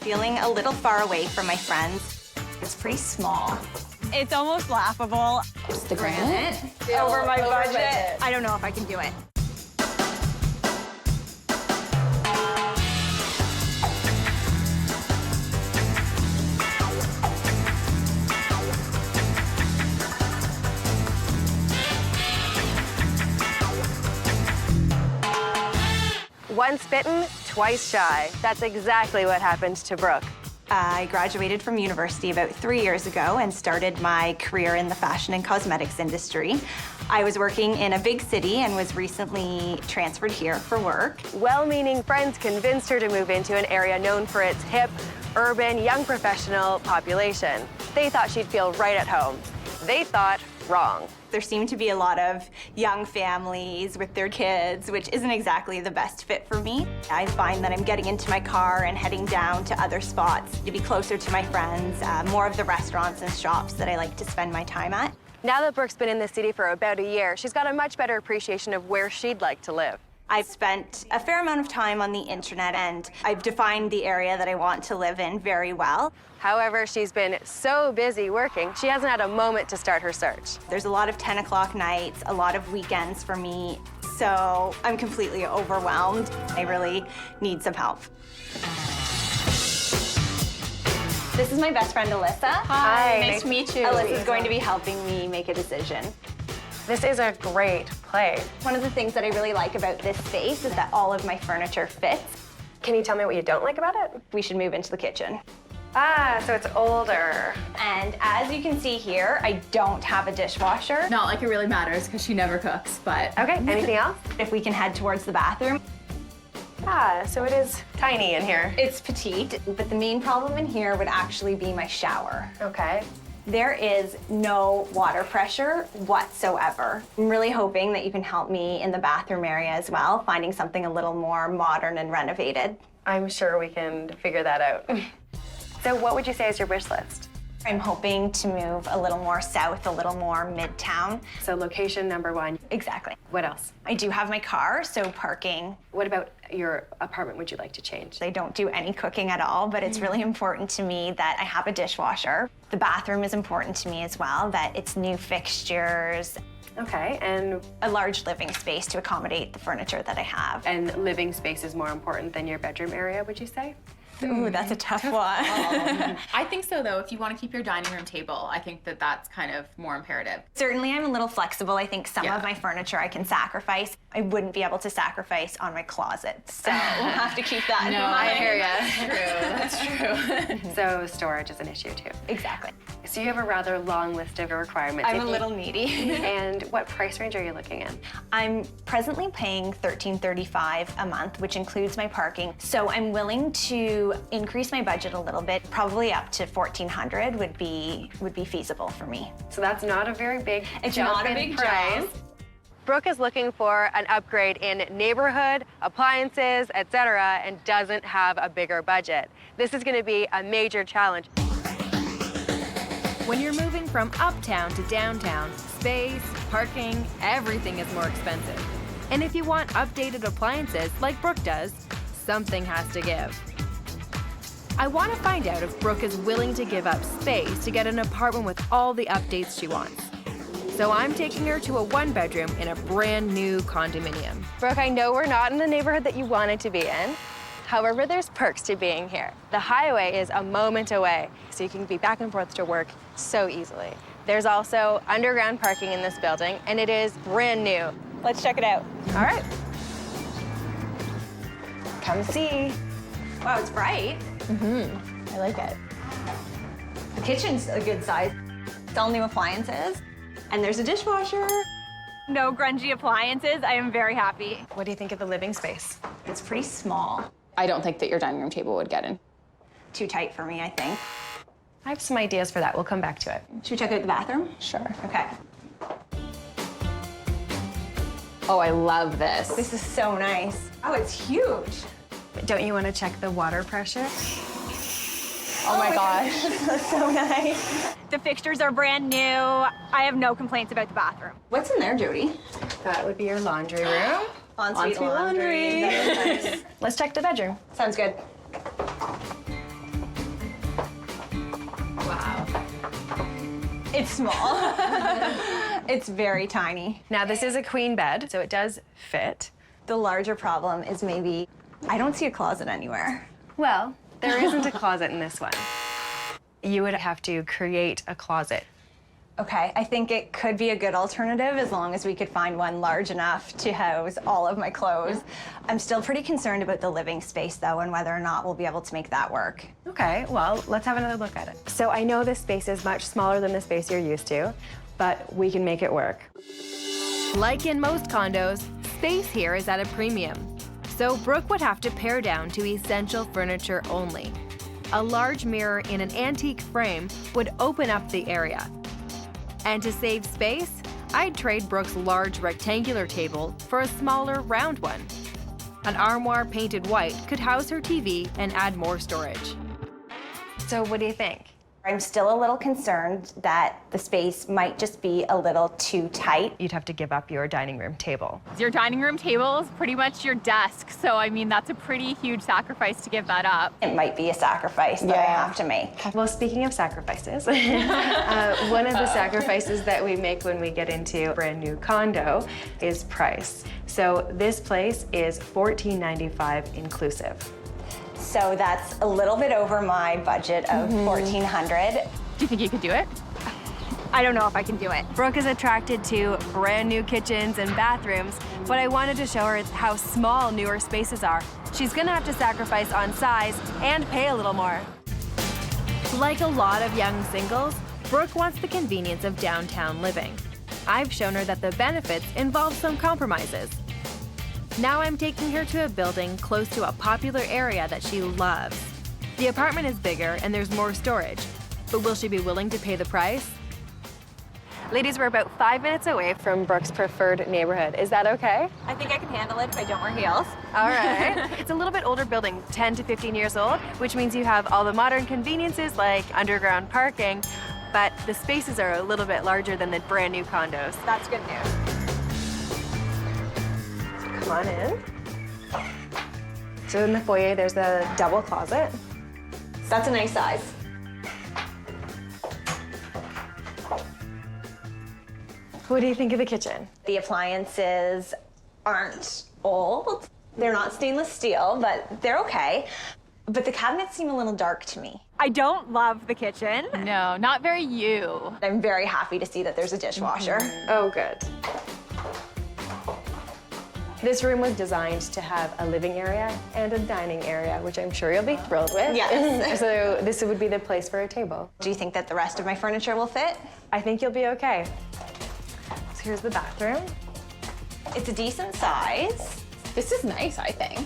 Feeling a little far away from my friends. It's pretty small. It's almost laughable. Just the granite? Over my budget. I don't know if I can do it. Once bitten, twice shy. That's exactly what happened to Brooke. I graduated from university about 3 years ago and started my career in the fashion and cosmetics industry. I was working in a big city and was recently transferred here for work. Well-meaning friends convinced her to move into an area known for its hip, urban, young professional population. They thought she'd feel right at home. They thought wrong. There seem to be a lot of young families with their kids, which isn't exactly the best fit for me. I find that I'm getting into my car and heading down to other spots to be closer to my friends, more of the restaurants and shops that I like to spend my time at. Now that Brooke's been in the city for about a year, she's got a much better appreciation of where she'd like to live. I've spent a fair amount of time on the internet and I've defined the area that I want to live in very well. However, she's been so busy working, she hasn't had a moment to start her search. There's a lot of 10 o'clock nights, a lot of weekends for me, so I'm completely overwhelmed. I really need some help. This is my best friend, Alyssa. Hi. Nice to meet you. Alyssa's going to be helping me make a decision. This is a great place. One of the things that I really like about this space is that all of my furniture fits. Can you tell me what you don't like about it? We should move into the kitchen. Ah, so it's older. And as you can see here, I don't have a dishwasher. Not like it really matters because she never cooks, but... Okay, anything else? If we can head towards the bathroom. Ah, so it is tiny in here. It's petite, but the main problem in here would actually be my shower. Okay. There is no water pressure whatsoever. I'm really hoping that you can help me in the bathroom area as well, finding something a little more modern and renovated. I'm sure we can figure that out. So what would you say is your wish list? I'm hoping to move a little more south, a little more midtown. So location number one. Exactly. What else? I do have my car, so parking. What about your apartment would you like to change? I don't do any cooking at all, but it's really important to me that I have a dishwasher. The bathroom is important to me as well, that it's new fixtures. Okay, and A large living space to accommodate the furniture that I have. living space is more important than your bedroom area, would you say? Ooh, that's a tough one. I think so, though. If you want to keep your dining room table, I think that that's kind of more imperative. Certainly, I'm a little flexible. I think some Yeah. of my furniture I can sacrifice. I wouldn't be able to sacrifice on my closet, so we'll have to keep that in No, mind. I hear you. That's true. So storage is an issue too. Exactly. So you have a rather long list of requirements. I'm a little needy. And what price range are you looking in? I'm presently paying $13.35 a month, which includes my parking. So I'm willing to increase my budget a little bit. Probably up to $1,400 would be feasible for me. So that's not a very big It's jump not a in big price. jump. Brooke is looking for an upgrade in neighborhood, appliances, etc., and doesn't have a bigger budget. This is going to be a major challenge. When you're moving from uptown to downtown, space, parking, everything is more expensive. And if you want updated appliances like Brooke does, something has to give. I want to find out if Brooke is willing to give up space to get an apartment with all the updates she wants. So I'm taking her to a one-bedroom in a brand new condominium. Brooke, I know we're not in the neighborhood that you wanted to be in. However, there's perks to being here. The highway is a moment away, so you can be back and forth to work so easily. There's also underground parking in this building, and it is brand new. Let's check it out. All right. Come see. Wow, it's bright. I like it. The kitchen's a good size. It's all new appliances. And there's a dishwasher. No grungy appliances. I am very happy. What do you think of the living space? It's pretty small. I don't think that your dining room table would get in. Too tight for me, I think. I have some ideas for that. We'll come back to it. Should we check out the bathroom? Sure. Okay. Oh, I love this. This is so nice. Oh, it's huge. Don't you want to check the water pressure? Oh my gosh. That's so nice. The fixtures are brand new. I have no complaints about the bathroom. What's in there, Jodi? That would be your laundry room. Ensuite laundry. That is nice. Let's check the bedroom. Sounds good. It's small. It's very tiny. Now, this is a queen bed, so it does fit. The larger problem is maybe I don't see a closet anywhere. Well, there isn't a closet in this one. You would have to create a closet. Okay, I think it could be a good alternative as long as we could find one large enough to house all of my clothes. I'm still pretty concerned about the living space, though, and whether or not we'll be able to make that work. Okay, well, let's have another look at it. So I know this space is much smaller than the space you're used to, but we can make it work. Like in most condos, space here is at a premium. So Brooke would have to pare down to essential furniture only. A large mirror in an antique frame would open up the area. And to save space, I'd trade Brooke's large rectangular table for a smaller round one. An armoire painted white could house her TV and add more storage. So what do you think? I'm still a little concerned that the space might just be a little too tight. You'd have to give up your dining room table. Your dining room table is pretty much your desk, so I mean, that's a pretty huge sacrifice to give that up. It might be a sacrifice that I have to make. Well, speaking of sacrifices, one of the sacrifices that we make when we get into a brand new condo is price. So this place is $14.95 inclusive. So that's a little bit over my budget of $1,400. Do you think you could do it? I don't know if I can do it. Brooke is attracted to brand new kitchens and bathrooms. What I wanted to show her is how small newer spaces are. She's gonna have to sacrifice on size and pay a little more. Like a lot of young singles, Brooke wants the convenience of downtown living. I've shown her that the benefits involve some compromises. Now I'm taking her to a building close to a popular area that she loves. The apartment is bigger and there's more storage, but will she be willing to pay the price? Ladies, we're about 5 minutes away from Brooke's preferred neighborhood. Is that okay? I think I can handle it if I don't wear heels. All right. It's a little bit older building, 10 to 15 years old, which means you have all the modern conveniences like underground parking, but the spaces are a little bit larger than the brand new condos. That's good news. Come on in. So in the foyer, there's a double closet. That's a nice size. What do you think of the kitchen? The appliances aren't old. They're not stainless steel, but they're okay. But the cabinets seem a little dark to me. I don't love the kitchen. No, not very you. I'm very happy to see that there's a dishwasher. Oh, good. This room was designed to have a living area and a dining area, which I'm sure you'll be thrilled with. Yes. So this would be the place for a table. Do you think that the rest of my furniture will fit? I think you'll be okay. So here's the bathroom. It's a decent size. This is nice, I think.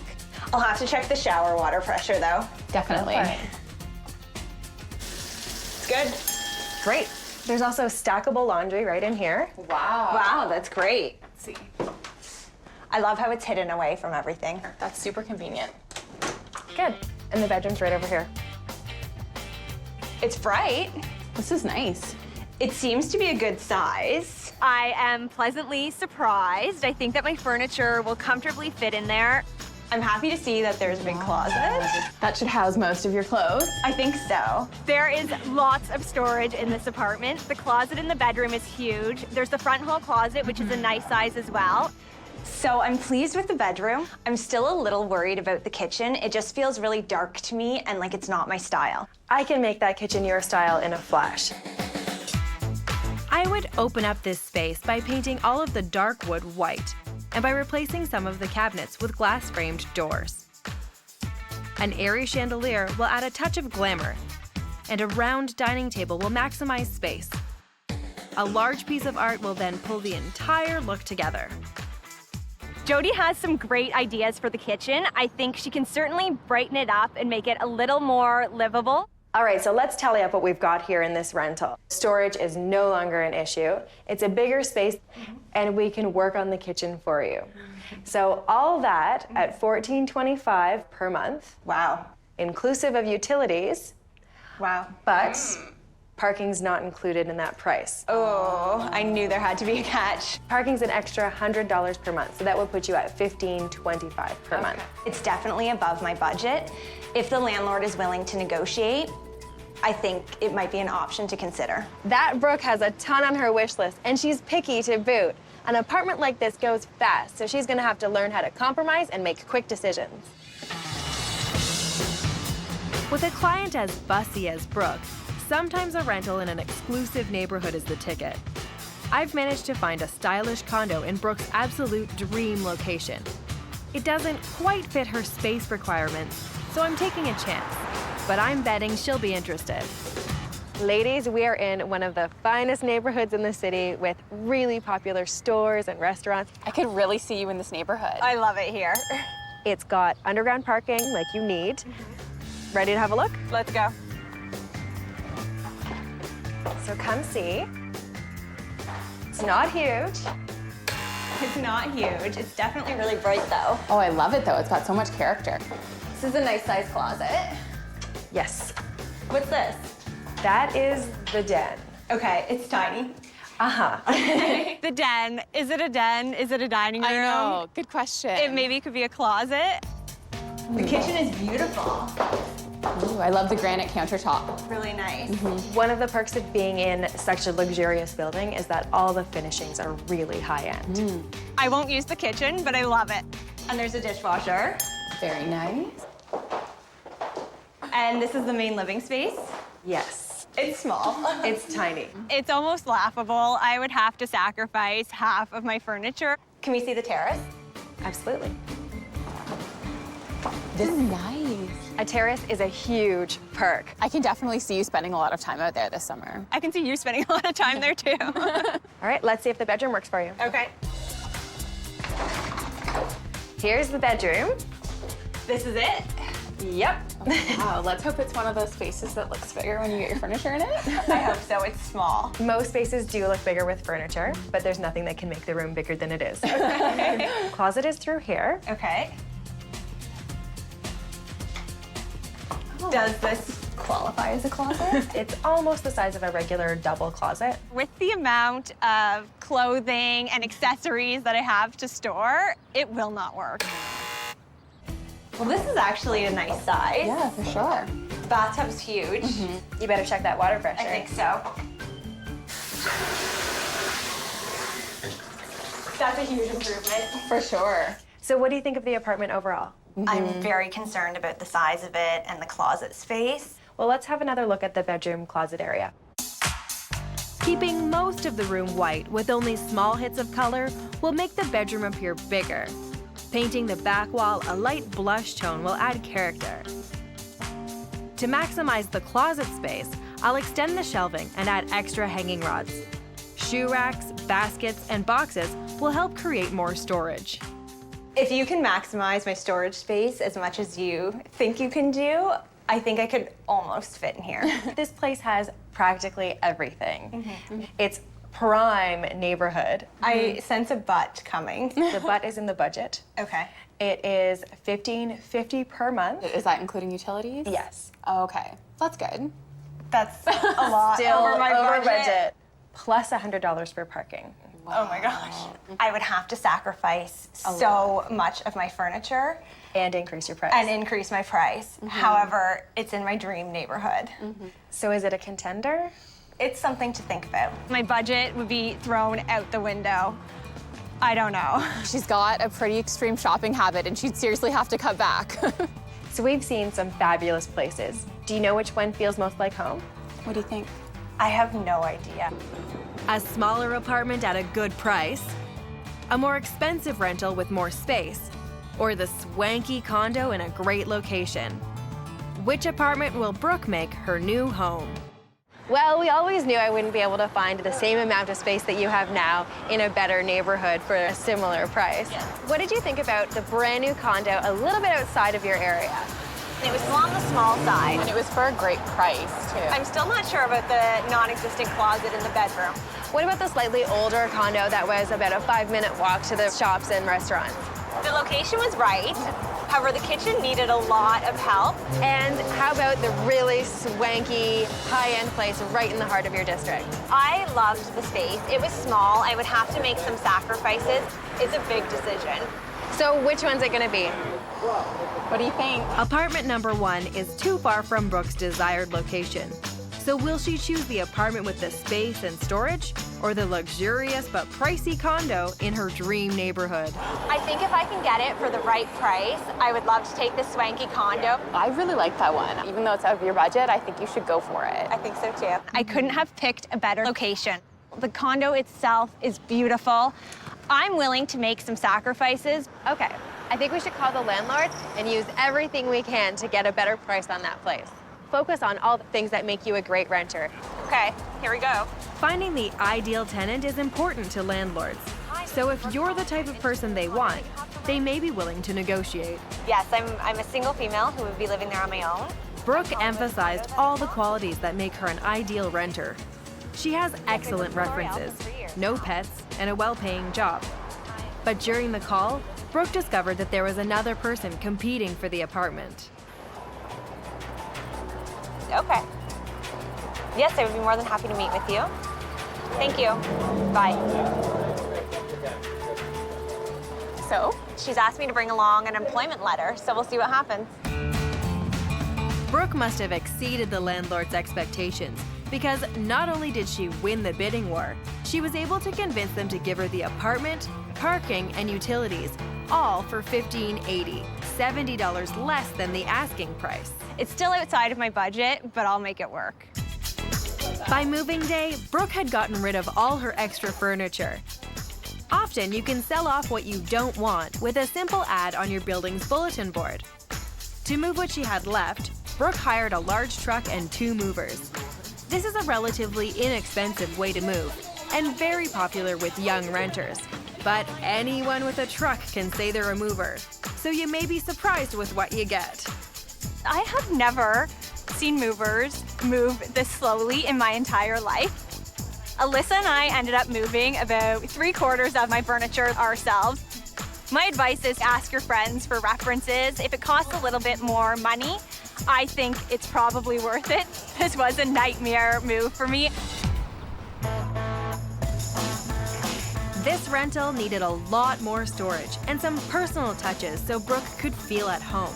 I'll have to check the shower water pressure, though. Definitely. It's good. Great. There's also stackable laundry right in here. Wow. Wow, that's great. Let's see. I love how it's hidden away from everything. That's super convenient. Good. And the bedroom's right over here. It's bright. This is nice. It seems to be a good size. I am pleasantly surprised. I think that my furniture will comfortably fit in there. I'm happy to see that there's a big closet. That should house most of your clothes. I think so. There is lots of storage in this apartment. The closet in the bedroom is huge. There's the front hall closet, which is a nice size as well. So I'm pleased with the bedroom. I'm still a little worried about the kitchen. It just feels really dark to me and like it's not my style. I can make that kitchen your style in a flash. I would open up this space by painting all of the dark wood white and by replacing some of the cabinets with glass-framed doors. An airy chandelier will add a touch of glamour, and a round dining table will maximize space. A large piece of art will then pull the entire look together. Jodi has some great ideas for the kitchen. I think she can certainly brighten it up and make it a little more livable. All right, so let's tally up what we've got here in this rental. Storage is no longer an issue. It's a bigger space, and we can work on the kitchen for you. So all that at $14.25 per month. Wow. Inclusive of utilities, Wow. but parking's not included in that price. Oh, I knew there had to be a catch. Parking's an extra $100 per month, so that would put you at $15.25 per month. It's definitely above my budget. If the landlord is willing to negotiate, I think it might be an option to consider. That Brooke has a ton on her wish list, and she's picky to boot. An apartment like this goes fast, so she's gonna have to learn how to compromise and make quick decisions. With a client as fussy as Brooke, sometimes a rental in an exclusive neighborhood is the ticket. I've managed to find a stylish condo in Brooke's absolute dream location. It doesn't quite fit her space requirements, so I'm taking a chance. But I'm betting she'll be interested. Ladies, we are in one of the finest neighborhoods in the city with really popular stores and restaurants. I could really see you in this neighborhood. I love it here. It's got underground parking like you need. Ready to have a look? Let's go. So come see. It's not huge. It's not huge. It's definitely really bright though. Oh, I love it though. It's got so much character. This is a nice size closet. Yes. What's this? That is the den. Okay, it's tiny. The den. Is it a den? Is it a dining room? I know. Good question. It maybe could be a closet. The kitchen is beautiful. Ooh, I love the granite countertop. Really nice. One of the perks of being in such a luxurious building is that all the finishings are really high-end. I won't use the kitchen, but I love it. And there's a dishwasher. Very nice. And this is the main living space. Yes. It's small. It's tiny. It's almost laughable. I would have to sacrifice half of my furniture. Can we see the terrace? Absolutely. This is nice. A terrace is a huge perk. I can definitely see you spending a lot of time out there this summer. I can see you spending a lot of time there too. All right, let's see if the bedroom works for you. Okay. Here's the bedroom. This is it. Yep. Wow, let's hope it's one of those spaces that looks bigger when you get your furniture in it. I hope so. It's small. Most spaces do look bigger with furniture, but there's nothing that can make the room bigger than it is. Closet is through here. Okay. Does this qualify as a closet? It's almost the size of a regular double closet. With the amount of clothing and accessories that I have to store, it will not work. Well, this is actually a nice size. Yeah, for sure. The bathtub's huge. You better check that water pressure. I think so. That's a huge improvement. For sure. So what do you think of the apartment overall? I'm very concerned about the size of it and the closet space. Well, let's have another look at the bedroom closet area. Keeping most of the room white with only small hits of color will make the bedroom appear bigger. Painting the back wall a light blush tone will add character. To maximize the closet space, I'll extend the shelving and add extra hanging rods. Shoe racks, baskets, and boxes will help create more storage. If you can maximize my storage space as much as you think you can do, I think I could almost fit in here. This place has practically everything. It's prime neighborhood. I sense a butt coming. The butt is in the budget. Okay. It is $15.50 per month. Is that including utilities? Yes. Oh, okay. That's good. That's a lot Still over my budget. Plus $100 for parking. Oh my gosh. I would have to sacrifice so much of my furniture And increase your price. and increase my price. However, it's in my dream neighborhood. So is it a contender? It's something to think about. My budget would be thrown out the window. I don't know. She's got a pretty extreme shopping habit and she'd seriously have to cut back. So we've seen some fabulous places. Do you know which one feels most like home? What do you think? I have no idea. A smaller apartment at a good price, a more expensive rental with more space, or the swanky condo in a great location. Which apartment will Brooke make her new home? Well, we always knew I wouldn't be able to find the same amount of space that you have now in a better neighborhood for a similar price. What did you think about the brand new condo a little bit outside of your area? It was on the small side. And it was for a great price, too. I'm still not sure about the non-existent closet in the bedroom. What about the slightly older condo that was about a 5-minute walk to the shops and restaurants? The location was right. However, the kitchen needed a lot of help. And how about the really swanky, high-end place right in the heart of your district? I loved the space. It was small. I would have to make some sacrifices. It's a big decision. So which one's it gonna be? What do you think? Apartment number 1 is too far from Brooke's desired location. So will she choose the apartment with the space and storage, or the luxurious but pricey condo in her dream neighborhood? I think if I can get it for the right price, I would love to take this swanky condo. I really like that one. Even though it's out of your budget, I think you should go for it. I think so too. I couldn't have picked a better location. The condo itself is beautiful. I'm willing to make some sacrifices. Okay, I think we should call the landlord and use everything we can to get a better price on that place. Focus on all the things that make you a great renter. Okay, here we go. Finding the ideal tenant is important to landlords. So if you're the type of person they want, they may be willing to negotiate. Yes, I'm a single female who would be living there on my own. Brooke emphasized all the qualities that make her an ideal renter. She has excellent references, no pets, and a well-paying job. But during the call, Brooke discovered that there was another person competing for the apartment. Okay. Yes, I would be more than happy to meet with you. Thank you. Bye. So, she's asked me to bring along an employment letter, so we'll see what happens. Brooke must have exceeded the landlord's expectations, because not only did she win the bidding war, she was able to convince them to give her the apartment, parking, and utilities, all for $15.80, $70 less than the asking price. It's still outside of my budget, but I'll make it work. By moving day, Brooke had gotten rid of all her extra furniture. Often, you can sell off what you don't want with a simple ad on your building's bulletin board. To move what she had left, Brooke hired a large truck and 2 movers. This is a relatively inexpensive way to move, and very popular with young renters. But anyone with a truck can say they're a mover, so you may be surprised with what you get. I have never seen movers move this slowly in my entire life. Alyssa and I ended up moving about 3/4 of my furniture ourselves. My advice is ask your friends for references. If it costs a little bit more money, I think it's probably worth it. This was a nightmare move for me. This rental needed a lot more storage and some personal touches so Brooke could feel at home.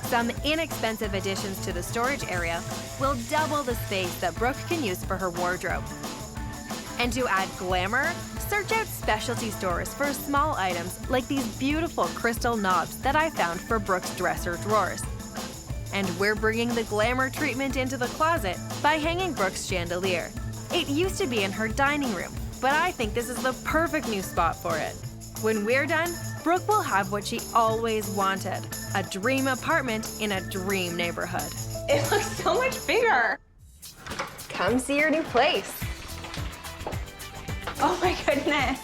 Some inexpensive additions to the storage area will double the space that Brooke can use for her wardrobe. And to add glamour, search out specialty stores for small items like these beautiful crystal knobs that I found for Brooke's dresser drawers. And we're bringing the glamour treatment into the closet by hanging Brooke's chandelier. It used to be in her dining room, but I think this is the perfect new spot for it. When we're done, Brooke will have what she always wanted, a dream apartment in a dream neighborhood. It looks so much bigger. Come see your new place. Oh my goodness.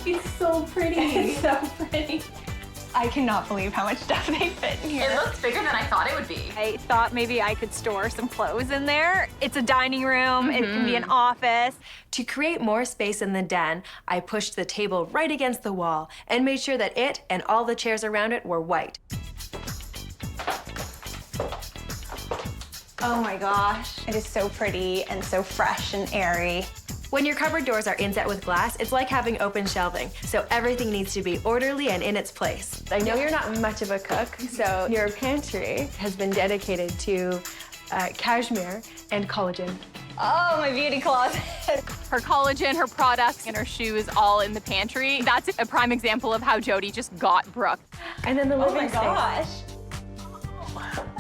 It's so pretty. It's so pretty. I cannot believe how much stuff they fit in here. It looks bigger than I thought it would be. I thought maybe I could store some clothes in there. It's a dining room, it can be an office. To create more space in the den, I pushed the table right against the wall and made sure that it and all the chairs around it were white. Oh my gosh. It is so pretty and so fresh and airy. When your cupboard doors are inset with glass, it's like having open shelving, so everything needs to be orderly and in its place. I know you're not much of a cook, so your pantry has been dedicated to cashmere and collagen. Oh, my beauty closet. Her collagen, her products, and her shoes all in the pantry. That's a prime example of how Jodi just got Brooke. And then the Oh living my space. gosh.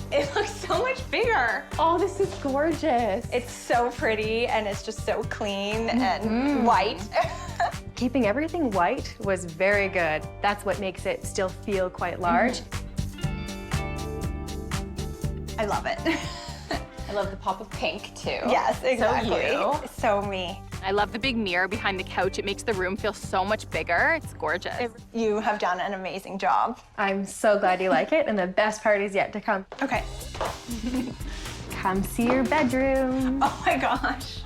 It looks so much bigger. Oh, this is gorgeous. It's so pretty and it's just so clean and white. Keeping everything white was very good. That's what makes it still feel quite large. I love it. I love the pop of pink too. Yes, exactly. you. So me. I love the big mirror behind the couch. It makes the room feel so much bigger. It's gorgeous. You have done an amazing job. I'm so glad you like it, and the best part is yet to come. Okay. Come see your bedroom. Oh my gosh.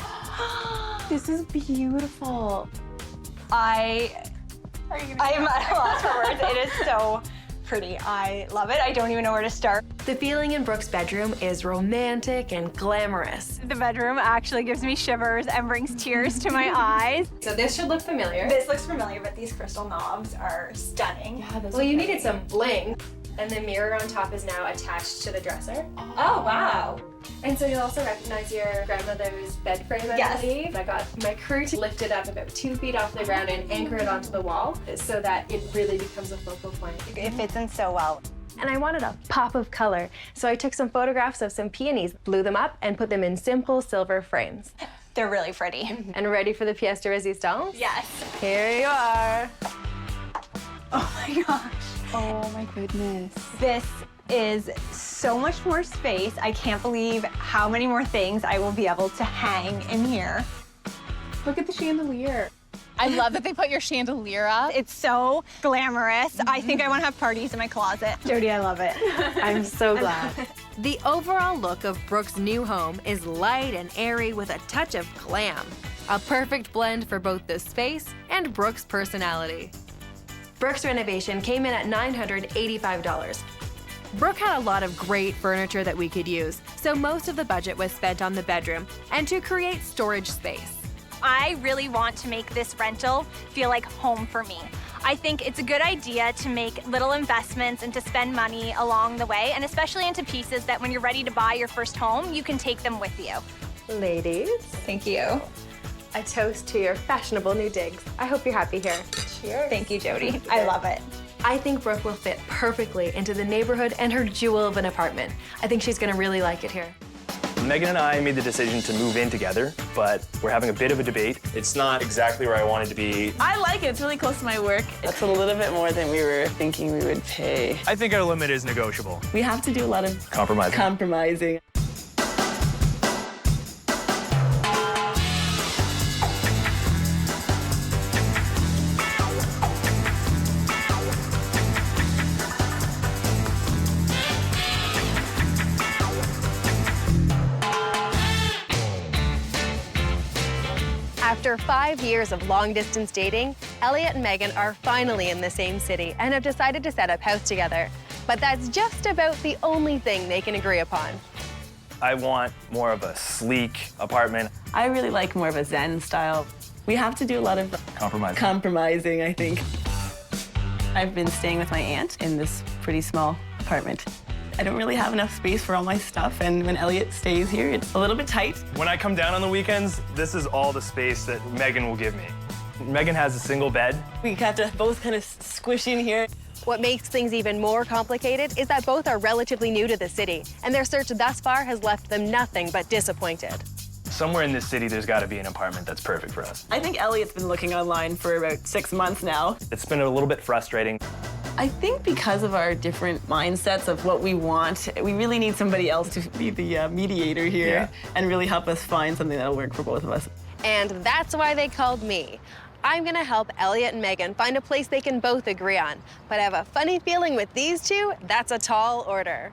This is beautiful. I'm at a loss for words. It is so pretty. I love it. I don't even know where to start. The feeling in Brooke's bedroom is romantic and glamorous. The bedroom actually gives me shivers and brings tears to my eyes. So this should look familiar. This looks familiar, but these crystal knobs are stunning. Well, you needed some bling. And the mirror on top is now attached to the dresser. Oh, wow. And so you'll also recognize your grandmother's bed frame, I believe. I got my crew to lift it up about 2 feet off the ground and anchor it onto the wall so that it really becomes a focal point. It fits in so well. And I wanted a pop of color, so I took some photographs of some peonies, blew them up, and put them in simple silver frames. They're really pretty. And ready for the pièce de résistance? Yes. Here you are. Oh my gosh. Oh my goodness. This is so much more space. I can't believe how many more things I will be able to hang in here. Look at the chandelier. I love that they put your chandelier up. It's so glamorous. I think I want to have parties in my closet. Jodi, I love it. I'm so glad. The overall look of Brooke's new home is light and airy with a touch of glam. A perfect blend for both the space and Brooke's personality. Brooke's renovation came in at $985. Brooke had a lot of great furniture that we could use, so most of the budget was spent on the bedroom and to create storage space. I really want to make this rental feel like home for me. I think it's a good idea to make little investments and to spend money along the way, and especially into pieces that when you're ready to buy your first home, you can take them with you. Ladies, Thank you. a toast to your fashionable new digs. I hope you're happy here. Cheers. Thank you, Jodi. I love it. I think Brooke will fit perfectly into the neighborhood and her jewel of an apartment. I think she's gonna really like it here. Megan and I made the decision to move in together, but we're having a bit of a debate. It's not exactly where I wanted to be. I like it. It's really close to my work. That's a little bit more than we were thinking we would pay. I think our limit is negotiable. We have to do a lot of compromising. After 5 years of long-distance dating, Elliot and Megan are finally in the same city and have decided to set up house together. But that's just about the only thing they can agree upon. I want more of a sleek apartment. I really like more of a Zen style. We have to do a lot of compromising, I think. I've been staying with my aunt in this pretty small apartment. I don't really have enough space for all my stuff, and when Elliot stays here, it's a little bit tight. When I come down on the weekends, this is all the space that Megan will give me. Megan has a single bed. We have to both kind of squish in here. What makes things even more complicated is that both are relatively new to the city, and their search thus far has left them nothing but disappointed. Somewhere in this city, there's got to be an apartment that's perfect for us. I think Elliot's been looking online for about 6 months now. It's been a little bit frustrating. I think because of our different mindsets of what we want, we really need somebody else to be the mediator here and really help us find something that'll work for both of us. And that's why they called me. I'm gonna help Elliot and Megan find a place they can both agree on. But I have a funny feeling with these two, that's a tall order.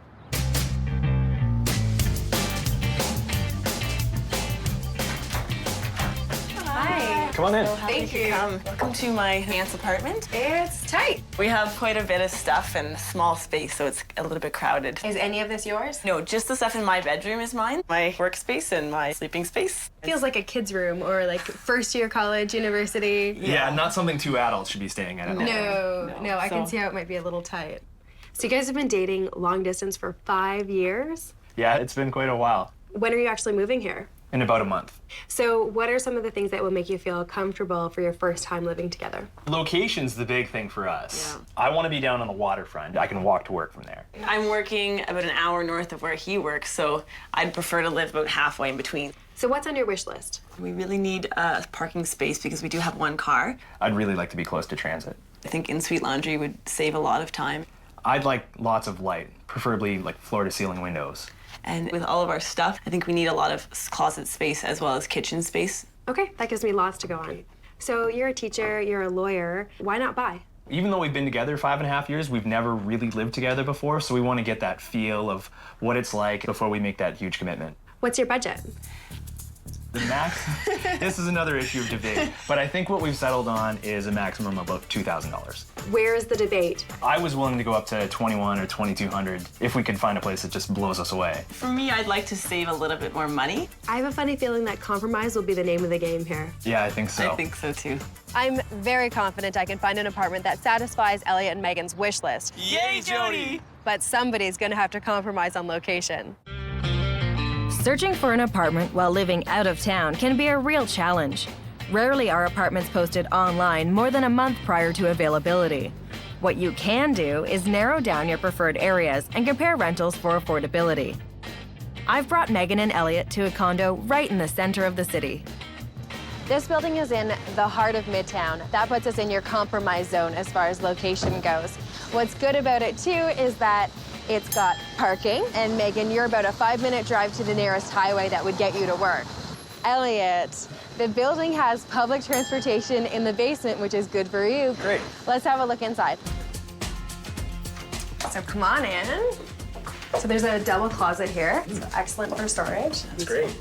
Hi. Come on in. Thank you. Welcome to my aunt's apartment. It's tight. We have quite a bit of stuff and a small space, so it's a little bit crowded. Is any of this yours? No, just the stuff in my bedroom is mine. My workspace and my sleeping space. Feels like a kid's room or like first year college, university. Yeah, not something two adults should be staying at. No, I can see how it might be a little tight. So you guys have been dating long distance for 5 years? Yeah, it's been quite a while. When are you actually moving here? In about a month. So what are some of the things that will make you feel comfortable for your first time living together? Location's the big thing for us. Yeah. I want to be down on the waterfront. I can walk to work from there. I'm working about an hour north of where he works, so I'd prefer to live about halfway in between. So what's on your wish list? We really need a parking space because we do have one car. I'd really like to be close to transit. I think in-suite laundry would save a lot of time. I'd like lots of light, preferably like floor-to-ceiling windows. And with all of our stuff, I think we need a lot of closet space as well as kitchen space. Okay, that gives me lots to go on. So you're a teacher, you're a lawyer. Why not buy? Even though we've been together 5.5 years, we've never really lived together before, so we want to get that feel of what it's like before we make that huge commitment. What's your budget? The max, this is another issue of debate, but I think what we've settled on is a maximum of about $2,000. Where's the debate? I was willing to go up to 21 or 2,200 if we could find a place that just blows us away. For me, I'd like to save a little bit more money. I have a funny feeling that compromise will be the name of the game here. Yeah, I think so. I think so too. I'm very confident I can find an apartment that satisfies Elliot and Megan's wish list. Yay, Jodi! But somebody's gonna have to compromise on location. Searching for an apartment while living out of town can be a real challenge. Rarely are apartments posted online more than a month prior to availability. What you can do is narrow down your preferred areas and compare rentals for affordability. I've brought Megan and Elliot to a condo right in the center of the city. This building is in the heart of Midtown. That puts us in your compromise zone as far as location goes. What's good about it too is that it's got parking, and Megan, you're about a 5-minute drive to the nearest highway that would get you to work. Elliot, the building has public transportation in the basement, which is good for you. Great. Let's have a look inside. So come on in. So there's a double closet here. So excellent for storage. That's great.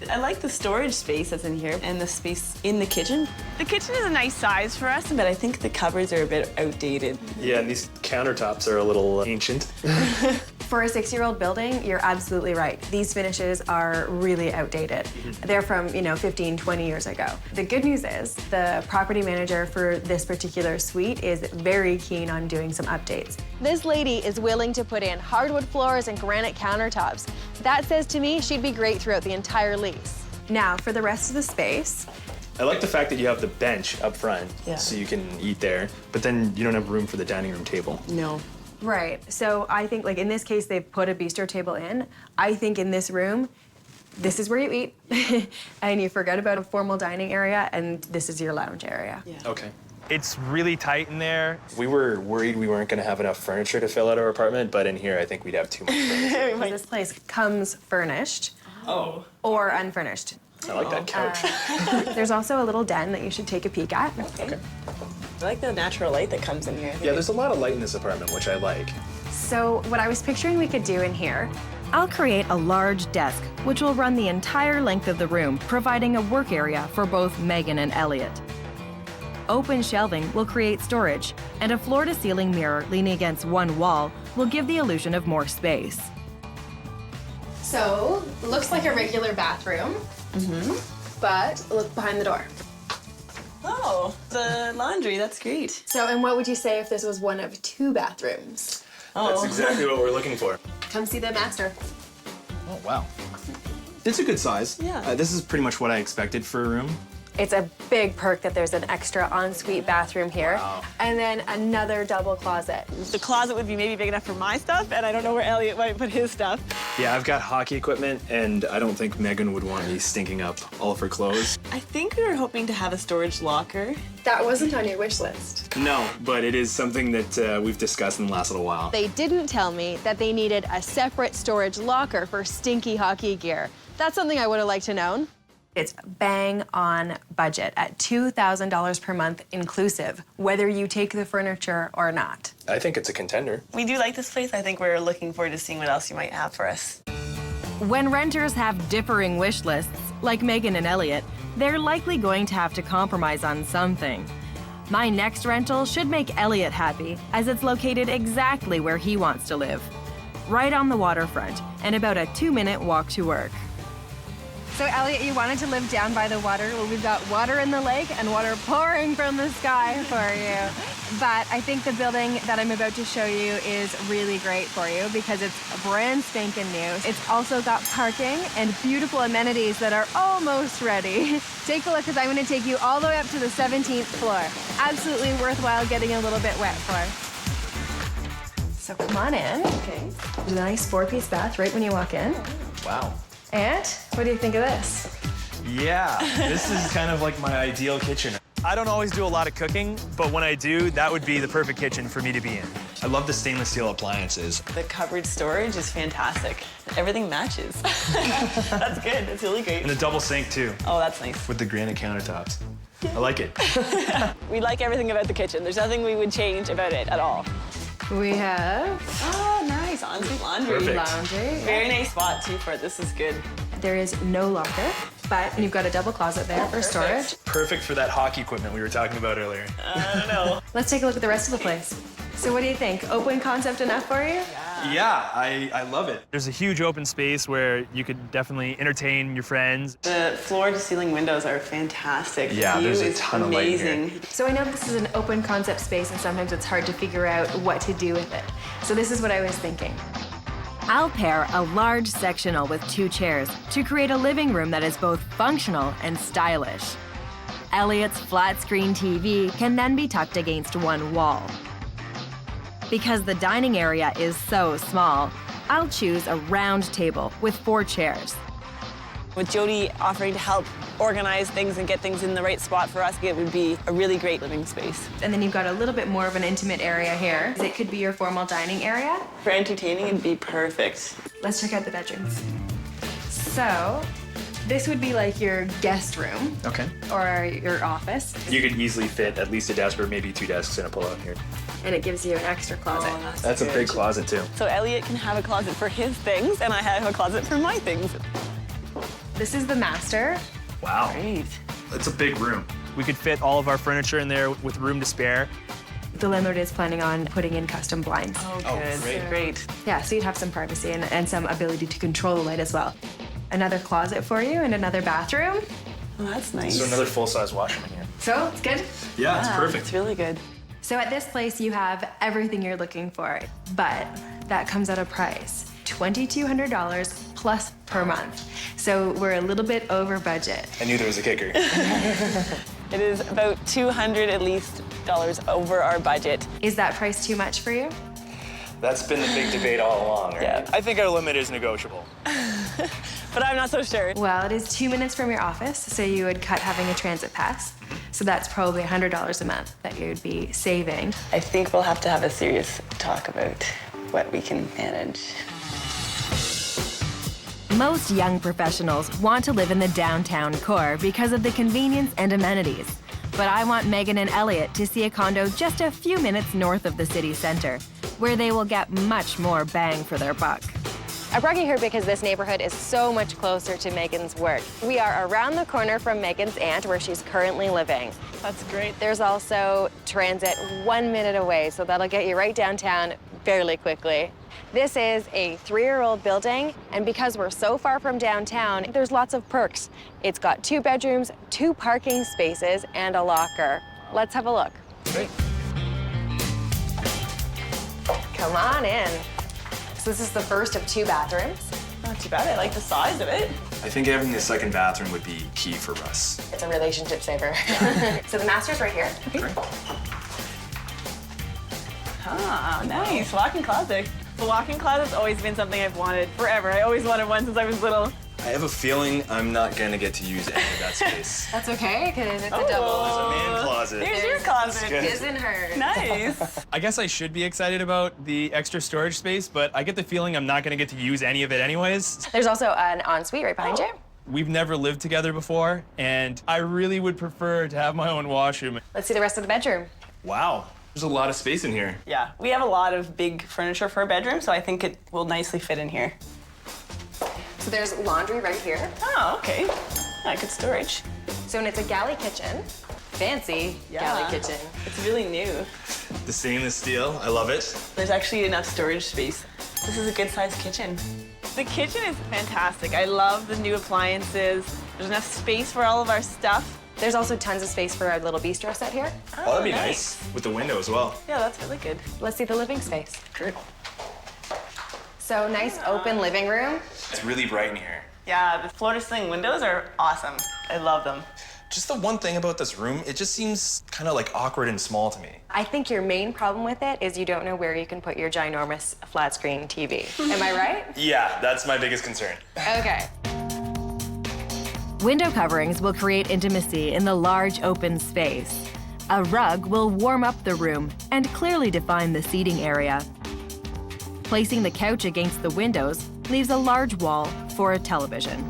I like the storage space that's in here and the space in the kitchen. The kitchen is a nice size for us, but I think the cupboards are a bit outdated. Yeah, and these countertops are a little ancient. For a 6-year-old building, you're absolutely right. These finishes are really outdated. They're from, 15, 20 years ago. The good news is the property manager for this particular suite is very keen on doing some updates. This lady is willing to put in hardwood floors and granite countertops. That says to me she'd be great throughout the entire lease. Now, for the rest of the space, I like the fact that you have the bench up front, so you can eat there, but then you don't have room for the dining room table. No. right. So I think, like in this case, they've put a bistro table in. I think in this room, this is where you eat, and you forget about a formal dining area, and this is your lounge area. Yeah. Okay. It's really tight in there. We were worried we weren't going to have enough furniture to fill out our apartment, but in here I think we'd have too much furniture. This place comes furnished or unfurnished. I like that couch. There's also a little den that you should take a peek at. Okay. I like the natural light that comes in here. Yeah, there's a lot of light in this apartment, which I like. So what I was picturing we could do in here, I'll create a large desk, which will run the entire length of the room, providing a work area for both Megan and Elliot. Open shelving will create storage, and a floor-to-ceiling mirror leaning against one wall will give the illusion of more space. so looks like a regular bathroom, but look behind the door. Oh, the laundry, that's great. So, and what would you say if this was one of 2 bathrooms? That's exactly what we're looking for. Come see the master. Oh, wow. It's a good size. Yeah. This is pretty much what I expected for a room. It's a big perk that there's an extra ensuite bathroom here. Wow. And then another double closet. The closet would be maybe big enough for my stuff, and I don't know where Elliot might put his stuff. Yeah, I've got hockey equipment, and I don't think Megan would want me stinking up all of her clothes. I think we were hoping to have a storage locker. That wasn't on your wish list. No, but it is something that we've discussed in the last little while. They didn't tell me that they needed a separate storage locker for stinky hockey gear. That's something I would have liked to know. It's bang on budget at $2,000 per month inclusive, whether you take the furniture or not. I think it's a contender. We do like this place. I think we're looking forward to seeing what else you might have for us. When renters have differing wish lists, like Megan and Elliot, they're likely going to have to compromise on something. My next rental should make Elliot happy, as it's located exactly where he wants to live, right on the waterfront, and about a 2-minute walk to work. So, Elliot, you wanted to live down by the water. Well, we've got water in the lake and water pouring from the sky for you. But I think the building that I'm about to show you is really great for you because it's brand spanking new. It's also got parking and beautiful amenities that are almost ready. Take a look, because I'm going to take you all the way up to the 17th floor. Absolutely worthwhile getting a little bit wet for. So come on in. Okay. There's a nice 4-piece bath right when you walk in. Wow. And what do you think of this? Yeah, this is kind of like my ideal kitchen. I don't always do a lot of cooking, but when I do, that would be the perfect kitchen for me to be in. I love the stainless steel appliances. The cupboard storage is fantastic. Everything matches. That's good. That's really great. And the double sink, too, Oh, that's nice. with the granite countertops. I like it. We like everything about the kitchen. There's nothing we would change about it at all. We have Oh, nice. Ensuite laundry. Perfect. laundry. Very nice spot, too, for it. This is good. There is no locker, but you've got a double closet there for storage. Perfect for that hockey equipment we were talking about earlier. I don't know. Let's take a look at the rest of the place. So what do you think? Open concept enough for you? Yeah, I love it. There's a huge open space where you could definitely entertain your friends. The floor-to-ceiling windows are fantastic. Yeah, the view there's a is ton of light in here. amazing. So I know this is an open concept space and sometimes it's hard to figure out what to do with it. So this is what I was thinking. I'll pair a large sectional with 2 chairs to create a living room that is both functional and stylish. Elliot's flat-screen TV can then be tucked against one wall. Because the dining area is so small, I'll choose a round table with 4 chairs. With Jodi offering to help organize things and get things in the right spot for us, it would be a really great living space. And then you've got a little bit more of an intimate area here. It could be your formal dining area. For entertaining, it'd be perfect. Let's check out the bedrooms. So this would be like your guest room Okay. or your office. You could easily fit at least a desk or maybe 2 desks in a pull-out here. And it gives you an extra closet. That's a big closet too. So Elliot can have a closet for his things, and I have a closet for my things. This is the master. Wow. Great. It's a big room. We could fit all of our furniture in there with room to spare. The landlord is planning on putting in custom blinds. Oh, great. Great. Yeah, so you'd have some privacy and some ability to control the light as well. Another closet for you and another bathroom. Oh, that's nice. So another full-size washroom in here. So it's good. Yeah, it's perfect. It's really good. So at this place, you have everything you're looking for, but that comes at a price. $2,200 plus per month. So we're a little bit over budget. I knew there was a kicker. It is about $200 at least over our budget. Is that price too much for you? That's been the big debate all along, right? Yeah. I think our limit is negotiable. But I'm not so sure. Well, it is 2 minutes from your office, so you would cut having a transit pass. So that's probably $100 a month that you would be saving. I think we'll have to have a serious talk about what we can manage. Most young professionals want to live in the downtown core because of the convenience and amenities. But I want Megan and Elliot to see a condo just a few minutes north of the city center, where they will get much more bang for their buck. I brought you here because this neighborhood is so much closer to Megan's work. We are around the corner from Megan's aunt, where she's currently living. That's great. There's also transit 1 minute away, so that'll get you right downtown fairly quickly. This is a 3-year-old building, and because we're so far from downtown, there's lots of perks. It's got 2 bedrooms, 2 parking spaces, and a locker. Let's have a look. Great. Come on in. So this is the first of 2 bathrooms. Not too bad. I like the size of it. I think having the second bathroom would be key for us. It's a relationship saver. So the master's right here. Ah, nice. Walk-in closet. The walk-in closet's always been something I've wanted forever. I always wanted one since I was little. I have a feeling I'm not gonna get to use any of that space. That's okay, because it's a There's double. a man closet. There's your closet. Good. Isn't hers. Nice. I guess I should be excited about the extra storage space, but I get the feeling I'm not gonna get to use any of it anyways. There's also an ensuite right behind you. We've never lived together before, and I really would prefer to have my own washroom. Let's see the rest of the bedroom. Wow, there's a lot of space in here. Yeah, we have a lot of big furniture for a bedroom, so I think it will nicely fit in here. So there's laundry right here. Oh, okay. Yeah, good storage. So, and it's a galley kitchen. Fancy galley kitchen. It's really new. The stainless steel, I love it. There's actually enough storage space. This is a good-sized kitchen. The kitchen is fantastic. I love the new appliances. There's enough space for all of our stuff. There's also tons of space for our little bistro set here. Oh, that'd be nice. With the window as well. Yeah, that's really good. Let's see the living space. Great. So nice open living room. It's really bright in here. Yeah, the floor-to-ceiling windows are awesome. I love them. Just the one thing about this room, it just seems kind of like awkward and small to me. I think your main problem with it is you don't know where you can put your ginormous flat screen TV. Am I right? Yeah, that's my biggest concern. Okay. Window coverings will create intimacy in the large open space. A rug will warm up the room and clearly define the seating area. Placing the couch against the windows leaves a large wall for a television.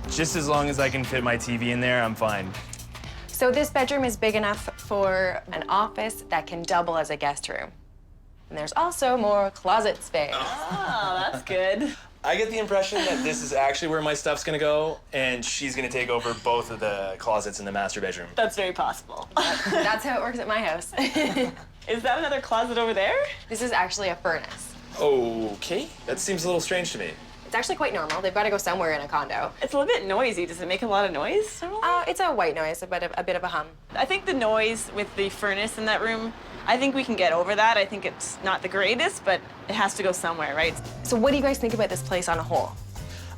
Just as long as I can fit my TV in there, I'm fine. So this bedroom is big enough for an office that can double as a guest room. And there's also more closet space. Oh, that's good. I get the impression that this is actually where my stuff's gonna go, and she's gonna take over both of the closets in the master bedroom. That's very possible. That's how it works at my house. Is that another closet over there? This is actually a furnace. Okay, that seems a little strange to me. It's actually quite normal. They've got to go somewhere in a condo. It's a little bit noisy. Does it make a lot of noise? It's a white noise, a bit of a hum. I think the noise with the furnace in that room, I think we can get over that. I think it's not the greatest, but it has to go somewhere, right? So what do you guys think about this place on a whole?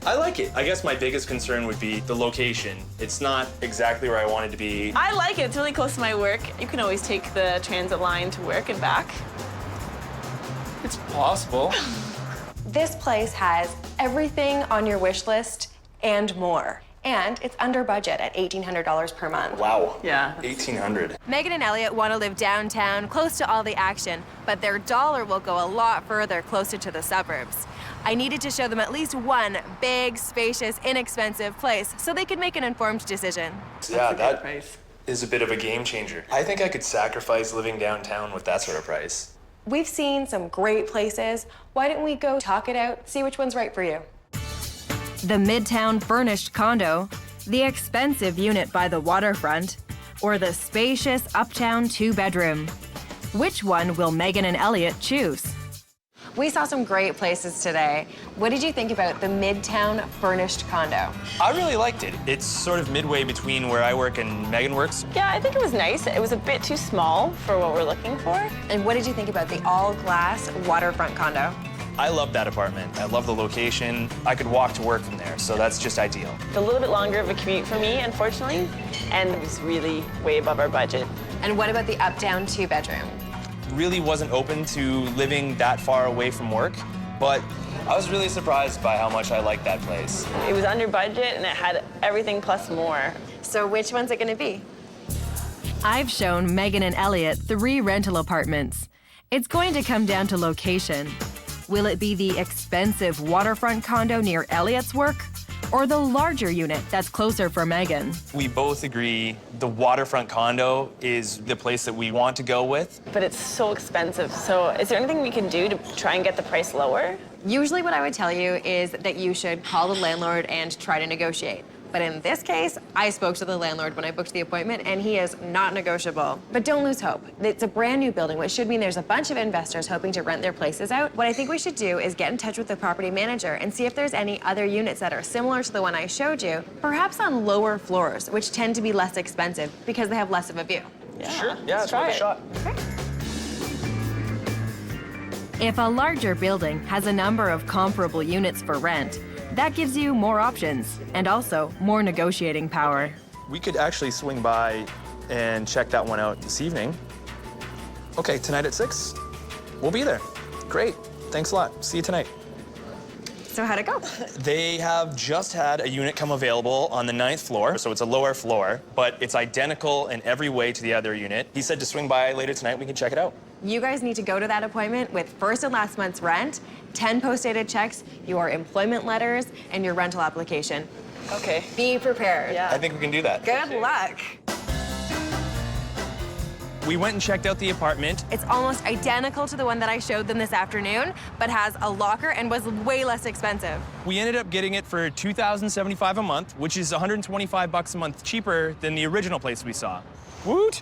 I like it. I guess my biggest concern would be the location. It's not exactly where I wanted to be. I like it. It's really close to my work. You can always take the transit line to work and back. It's possible. This place has everything on your wish list and more. And it's under budget at $1,800 per month. Wow. Yeah. 1,800. Megan and Elliot want to live downtown, close to all the action, but their dollar will go a lot further closer to the suburbs. I needed to show them at least one big, spacious, inexpensive place so they could make an informed decision. Yeah, that price. is a bit of a game changer. I think I could sacrifice living downtown with that sort of price. We've seen some great places. Why don't we go talk it out, see which one's right for you? The Midtown furnished condo, the expensive unit by the waterfront, or the spacious uptown two-bedroom. Which one will Megan and Elliot choose? We saw some great places today. What did you think about the Midtown furnished condo? I really liked it. It's sort of midway between where I work and Megan works. Yeah, I think it was nice. It was a bit too small for what we're looking for. And what did you think about the all-glass waterfront condo? I love that apartment. I love the location. I could walk to work from there, so that's just ideal. It's a little bit longer of a commute for me, unfortunately, and it was really way above our budget. And what about the uptown two-bedroom? Really wasn't open to living that far away from work, but I was really surprised by how much I liked that place. It was under budget and it had everything plus more. So which one's it gonna be? I've shown Megan and Elliot 3 rental apartments. It's going to come down to location. Will it be the expensive waterfront condo near Elliot's work, or the larger unit that's closer for Megan? We both agree the waterfront condo is the place that we want to go with. But it's so expensive. So is there anything we can do to try and get the price lower? Usually what I would tell you is that you should call the landlord and try to negotiate. But in this case, I spoke to the landlord when I booked the appointment, and he is not negotiable. But don't lose hope. It's a brand new building, which should mean there's a bunch of investors hoping to rent their places out. What I think we should do is get in touch with the property manager and see if there's any other units that are similar to the one I showed you, perhaps on lower floors, which tend to be less expensive because they have less of a view. Yeah, Sure, yeah, it's try worth a it. shot. If a larger building has a number of comparable units for rent, that gives you more options and also more negotiating power. We could actually swing by and check that one out this evening. Okay, tonight at 6? We'll be there. Great. Thanks a lot. See you tonight. So how'd it go? They have just had a unit come available on the 9th floor, so it's a lower floor, but it's identical in every way to the other unit. He said to swing by later tonight, we can check it out. You guys need to go to that appointment with first and last month's rent, 10 post-dated checks, your employment letters, and your rental application. Okay. Be prepared. Yeah. I think we can do that. Good luck. We went and checked out the apartment. It's almost identical to the one that I showed them this afternoon, but has a locker and was way less expensive. We ended up getting it for $2,075 a month, which is $125 a month cheaper than the original place we saw. Woot!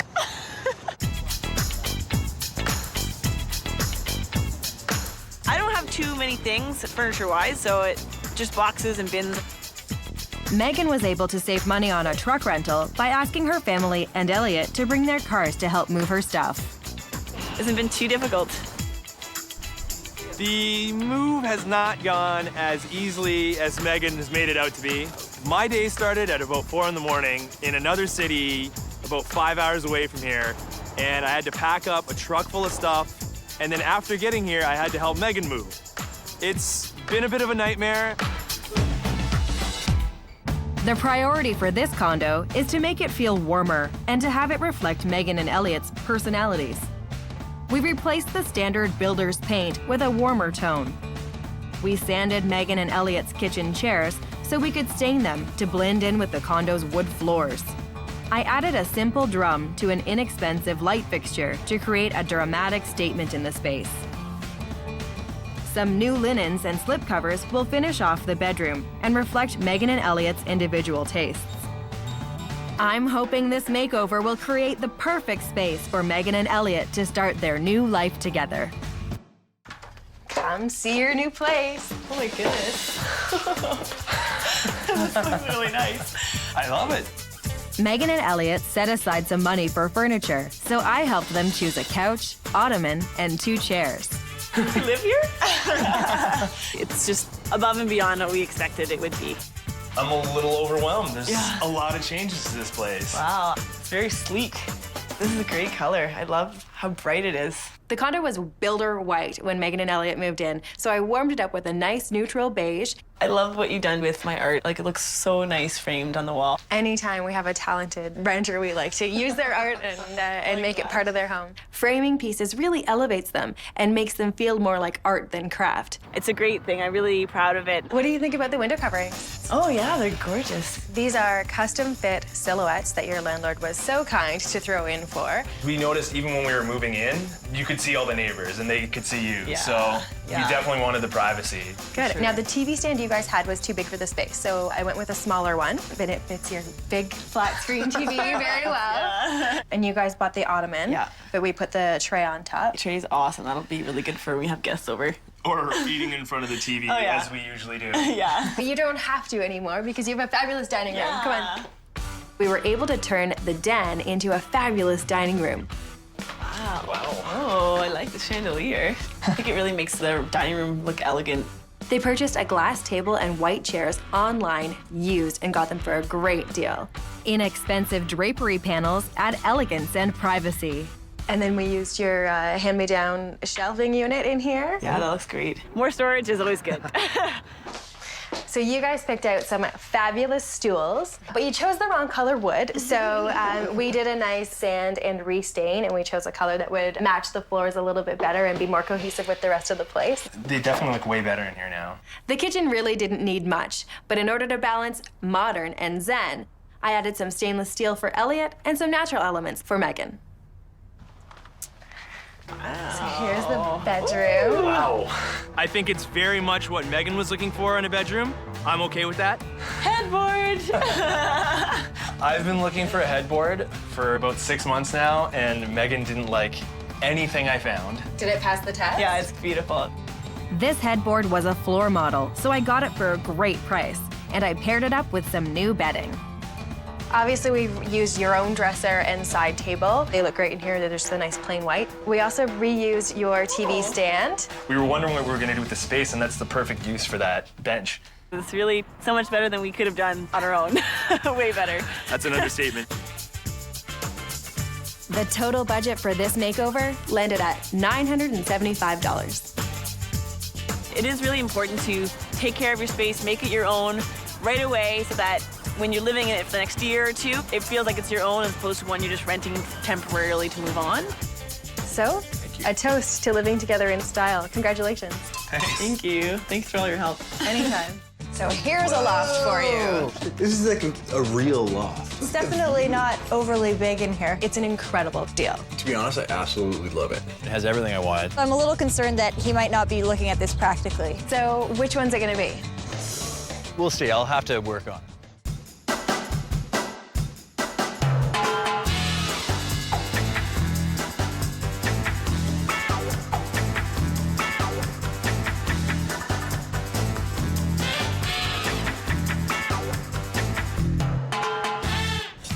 I don't have too many things furniture-wise, so it just boxes and bins. Megan was able to save money on a truck rental by asking her family and Elliot to bring their cars to help move her stuff. Hasn't been too difficult. The move has not gone as easily as Megan has made it out to be. My day started at about 4 in the morning in another city about 5 hours away from here, and I had to pack up a truck full of stuff, and then after getting here, I had to help Megan move. It's been a bit of a nightmare. The priority for this condo is to make it feel warmer and to have it reflect Megan and Elliot's personalities. We replaced the standard builder's paint with a warmer tone. We sanded Megan and Elliot's kitchen chairs so we could stain them to blend in with the condo's wood floors. I added a simple drum to an inexpensive light fixture to create a dramatic statement in the space. Some new linens and slipcovers will finish off the bedroom and reflect Megan and Elliot's individual tastes. I'm hoping this makeover will create the perfect space for Megan and Elliot to start their new life together. Come see your new place. Oh my goodness. This looks really nice. I love it. Megan and Elliot set aside some money for furniture, so I helped them choose a couch, ottoman, and 2 chairs. You live here? It's just above and beyond what we expected it would be. I'm a little overwhelmed. There's a lot of changes to this place. Wow, it's very sleek. This is a great color. I love how bright it is. The condo was builder white when Megan and Elliot moved in, so I warmed it up with a nice neutral beige. I love what you've done with my art. Like, it looks so nice framed on the wall. Anytime we have a talented renter, we like to use their art and make it part of their home. Framing pieces really elevates them and makes them feel more like art than craft. It's a great thing. I'm really proud of it. What do you think about the window coverings? Oh yeah, they're gorgeous. These are custom fit silhouettes that your landlord was so kind to throw in for. We noticed even when we were moving in, you could see all the neighbors and they could see you. Yeah. So we definitely wanted the privacy. Good. Sure. Now the TV stand you guys had was too big for the space, so I went with a smaller one, but it fits your big flat screen TV very well. And you guys bought the ottoman, but we put the tray on top. The tray's awesome. That'll be really good for when we have guests over. Or eating in front of the TV as we usually do. Yeah. But you don't have to anymore because you have a fabulous dining room. Come on. We were able to turn the den into a fabulous dining room. Wow. Wow. Oh, I like the chandelier. I think it really makes the dining room look elegant. They purchased a glass table and white chairs online, used, and got them for a great deal. Inexpensive drapery panels add elegance and privacy. And then we used your hand-me-down shelving unit in here. Yeah, that looks great. More storage is always good. So you guys picked out some fabulous stools, but you chose the wrong color wood. So we did a nice sand and restain, and we chose a color that would match the floors a little bit better and be more cohesive with the rest of the place. They definitely look way better in here now. The kitchen really didn't need much, but in order to balance modern and zen, I added some stainless steel for Elliot and some natural elements for Megan. Wow. So here's the bedroom. Wow. I think it's very much what Megan was looking for in a bedroom. I'm okay with that. Headboard! I've been looking for a headboard for about 6 months now, and Megan didn't like anything I found. Did it pass the test? Yeah, it's beautiful. This headboard was a floor model, so I got it for a great price, and I paired it up with some new bedding. Obviously, we've used your own dresser and side table. They look great in here. They're just a nice plain white. We also reused your TV stand. We were wondering what we were going to do with the space, and that's the perfect use for that bench. It's really so much better than we could have done on our own. Way better. That's an understatement. The total budget for this makeover landed at $975. It is really important to take care of your space, make it your own right away so that when you're living in it for the next year or two, it feels like it's your own as opposed to one you're just renting temporarily to move on. So, a toast to living together in style. Congratulations. Thank you. Thanks for all your help. Anytime. So here's a loft for you. This is like a real loft. It's definitely not overly big in here. It's an incredible deal. To be honest, I absolutely love it. It has everything I wanted. I'm a little concerned that he might not be looking at this practically. So which one's it gonna be? We'll see. I'll have to work on it.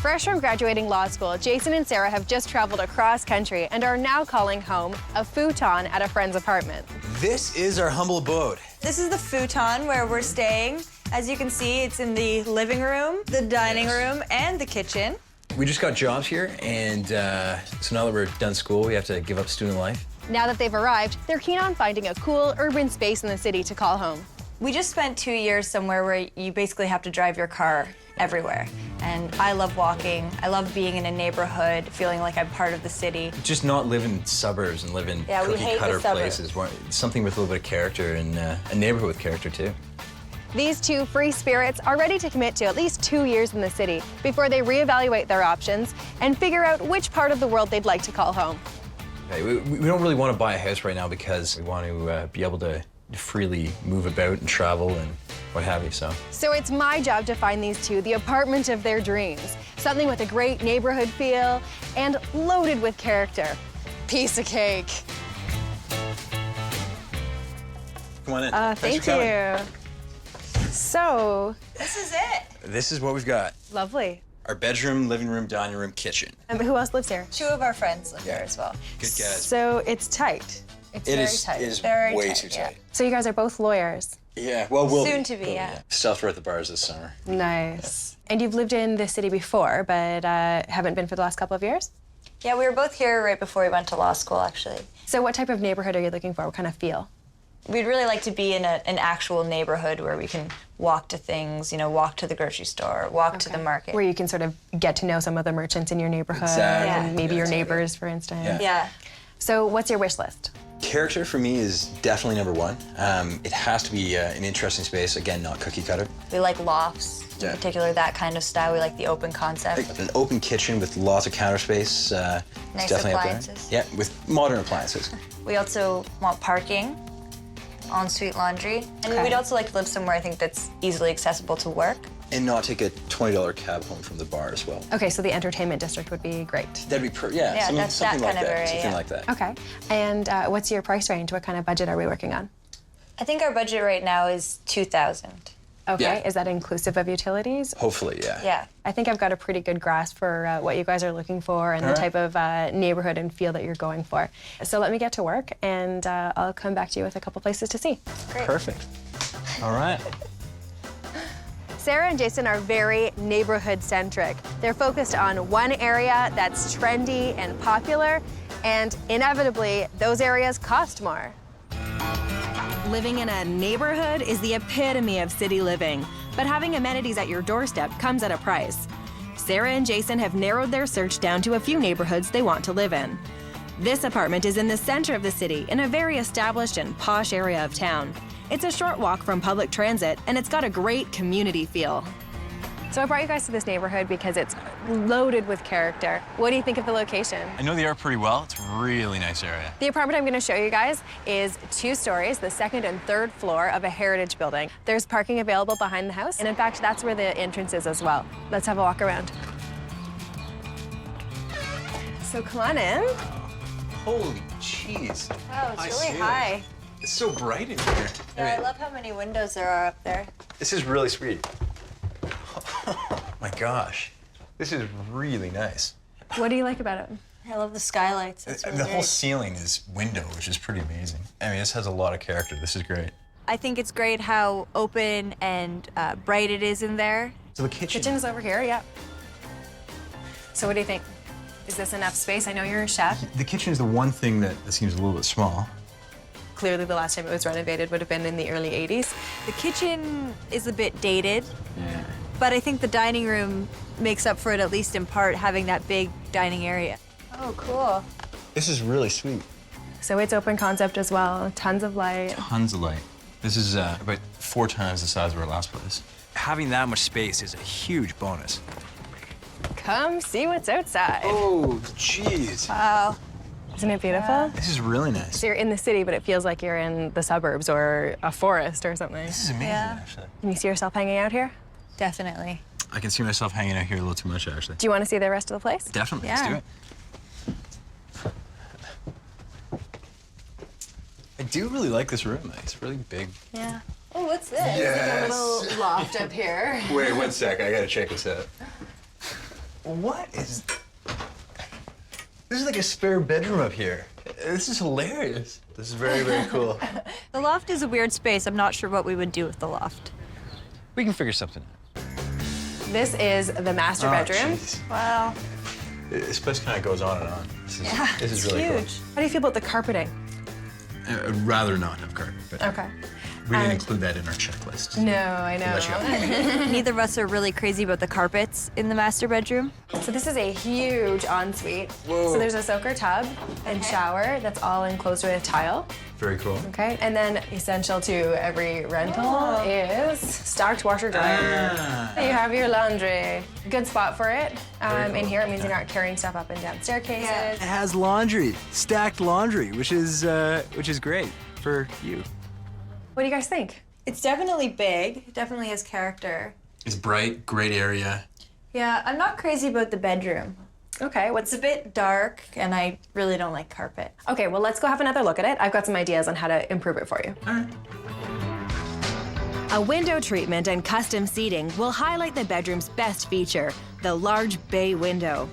Fresh from graduating law school, Jason and Sarah have just traveled across country and are now calling home a futon at a friend's apartment. This is our humble abode. This is the futon where we're staying. As you can see, it's in the living room, the dining room, and the kitchen. We just got jobs here, and so now that we're done school, we have to give up student life. Now that they've arrived, they're keen on finding a cool urban space in the city to call home. We just spent 2 years somewhere where you basically have to drive your car everywhere. And I love walking. I love being in a neighborhood, feeling like I'm part of the city. Just not live in suburbs and live in We hate the cookie-cutter suburbs. places. Something with a little bit of character and a neighborhood with character, too. These two free spirits are ready to commit to at least 2 years in the city before they reevaluate their options and figure out which part of the world they'd like to call home. Okay, we don't really want to buy a house right now because we want to be able to freely move about and travel and what have you, so. So it's my job to find these two the apartment of their dreams. Something with a great neighborhood feel and loaded with character. Piece of cake. Come on in. Thank you. So, This is it. This is what we've got. lovely. Our bedroom, living room, dining room, kitchen. Who else lives here? 2 of our friends live here as well. Good guys. So it's tight. It's It very is, tight. it is very way tight, too yeah. tight. So you guys are both lawyers. Yeah, well, we'll Soon to be, yeah. Stuff at the bars this summer. Nice. And you've lived in the city before, but haven't been for the last couple of years? Yeah, we were both here right before we went to law school, actually. So what type of neighborhood are you looking for? What kind of feel? We'd really like to be in an actual neighborhood where we can walk to things, you know, walk to the grocery store, walk to the market. Where you can sort of get to know some of the merchants in your neighborhood Exactly. and maybe your Exactly. neighbors, for instance. Yeah. Yeah. So what's your wish list? Character for me is definitely number one. It has to be an interesting space, again, not cookie cutter. We like lofts, Yeah. in particular that kind of style. We like the open concept. Like an open kitchen with lots of counter space. Nice it's definitely appliances. up there. Yeah, with modern appliances. We also want parking, ensuite laundry, and Okay. we'd also like to live somewhere I think that's easily accessible to work. And not take a $20 cab home from the bar as well. Okay, so the entertainment district would be great. That'd be Yeah, something, that's that something like kind of that. area, Something yeah. like that. Okay. And what's your price range? What kind of budget are we working on? I think our budget right now is $2,000. Okay, Yeah. is that inclusive of utilities? Hopefully, yeah. Yeah. I think I've got a pretty good grasp for what you guys are looking for and the All type of neighborhood and feel that you're going for. So let me get to work, and I'll come back to you with a couple places to see. Perfect. All right. Sarah and Jason are very neighborhood-centric. They're focused on one area that's trendy and popular, and inevitably, those areas cost more. Living in a neighborhood is the epitome of city living, but having amenities at your doorstep comes at a price. Sarah and Jason have narrowed their search down to a few neighborhoods they want to live in. This apartment is in the center of the city in a very established and posh area of town. It's a short walk from public transit, and it's got a great community feel. So I brought you guys to this neighborhood because it's loaded with character. What do you think of the location? I know the area pretty well. It's a really nice area. The apartment I'm going to show you guys is 2 stories, the 2nd and 3rd floor of a heritage building. There's parking available behind the house, and in fact, that's where the entrance is as well. Let's have a walk around. So come on in. Holy jeez. Wow, I it's really see. high. It's so bright in here. Yeah, I love how many windows there are up there. This is really sweet. Oh my gosh. This is really nice. What do you like about it? I love the skylights. It's really The whole great. ceiling is window, which is pretty amazing. I mean, this has a lot of character. This is great. I think it's great how open and bright it is in there. So the kitchen. Kitchen is over here, yeah. So what do you think? Is this enough space? I know you're a chef. The kitchen is the one thing that seems a little bit small. Clearly the last time it was renovated would have been in the early 80s. The kitchen is a bit dated, but I think the dining room makes up for it, at least in part, having that big dining area. Oh, cool. This is really sweet. So it's open concept as well, tons of light. Tons of light. This is about 4 times the size of our last place. Having that much space is a huge bonus. Come see what's outside. Oh, jeez. Wow. Isn't it beautiful? This is really nice. So you're in the city, but it feels like you're in the suburbs or a forest or something. This is amazing, actually. Can you see yourself hanging out here? Definitely. I can see myself hanging out here a little too much, actually. Do you want to see the rest of the place? Definitely, Yeah. let's do it. I do really like this room. It's really big. Yeah. Oh, what's this? A little loft up here. Wait 1 sec. I gotta check this out. What is? This is like a spare bedroom up here. This is hilarious. This is very, very cool. The loft is a weird space. I'm not sure what we would do with the loft. We can figure something out. This is the master bedroom. Jeez. Wow. This place kind of goes on and on. This is really Huge. How do you feel about the carpeting? cool. I'd rather not have carpet, but Okay. we didn't include that in our checklist. No, I know. Let you up. Neither of us are really crazy about the carpets in the master bedroom. So this is a huge ensuite. Whoa. So there's a soaker tub and shower that's all enclosed with tile. Very cool. Okay, and then essential to every rental is stacked washer dryer. You have your laundry. Good spot for it. In here, it means you're not carrying stuff up and down staircases. It has laundry, stacked laundry, which is great for you. What do you guys think? It's definitely big. It definitely has character. It's bright, great area. Yeah, I'm not crazy about the bedroom. Okay, It's a bit dark, and I really don't like carpet. Okay, well, let's go have another look at it. I've got some ideas on how to improve it for you. All right. A window treatment and custom seating will highlight the bedroom's best feature, the large bay window.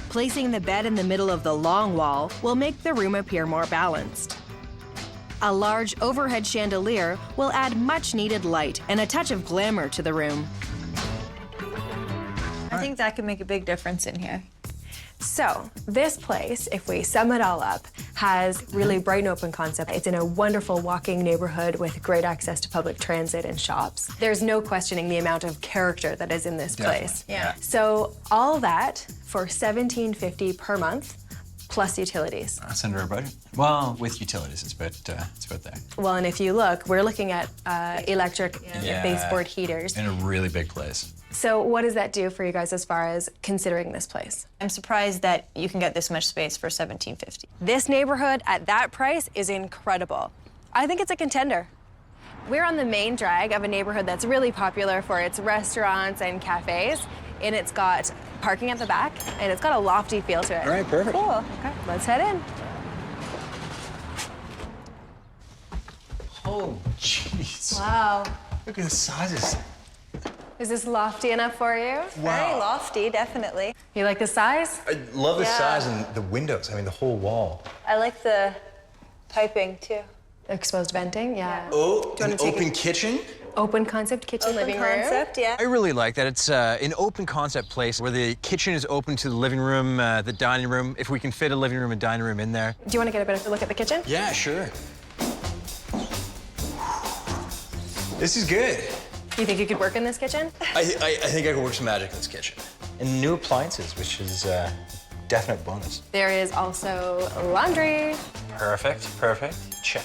Placing the bed in the middle of the long wall will make the room appear more balanced. A large overhead chandelier will add much-needed light and a touch of glamour to the room. I think that could make a big difference in here. So this place, if we sum it all up, has really bright and open concept. It's in a wonderful walking neighborhood with great access to public transit and shops. There's no questioning the amount of character that is in this place. Yeah. So all that for $17.50 per month, plus utilities. That's under our budget. Well, with utilities, it's about there. Well, and if you look, we're looking at electric baseboard heaters. In a really big place. So what does that do for you guys as far as considering this place? I'm surprised that you can get this much space for $17.50. This neighborhood at that price is incredible. I think it's a contender. We're on the main drag of a neighborhood that's really popular for its restaurants and cafes, and it's got parking at the back, and it's got a lofty feel to it. All right, perfect. Cool. Okay, let's head in. Oh, jeez. Wow. Look at the sizes. Is this lofty enough for you? Very lofty, definitely. You like the size? I love the Yeah. size and the windows. I mean, the whole wall. I like the piping, too. Exposed venting, yeah. Oh, Do you an wanna take open kitchen? Open concept kitchen, Open living room. concept, yeah. I really like that. It's an open concept place where the kitchen is open to the living room, the dining room, if we can fit a living room and dining room in there. Do you want to get a better look at the kitchen? Yeah, sure. This is good. You think you could work in this kitchen? I think I could work some magic in this kitchen. And new appliances, which is a definite bonus. There is also laundry, Perfect, perfect. Check.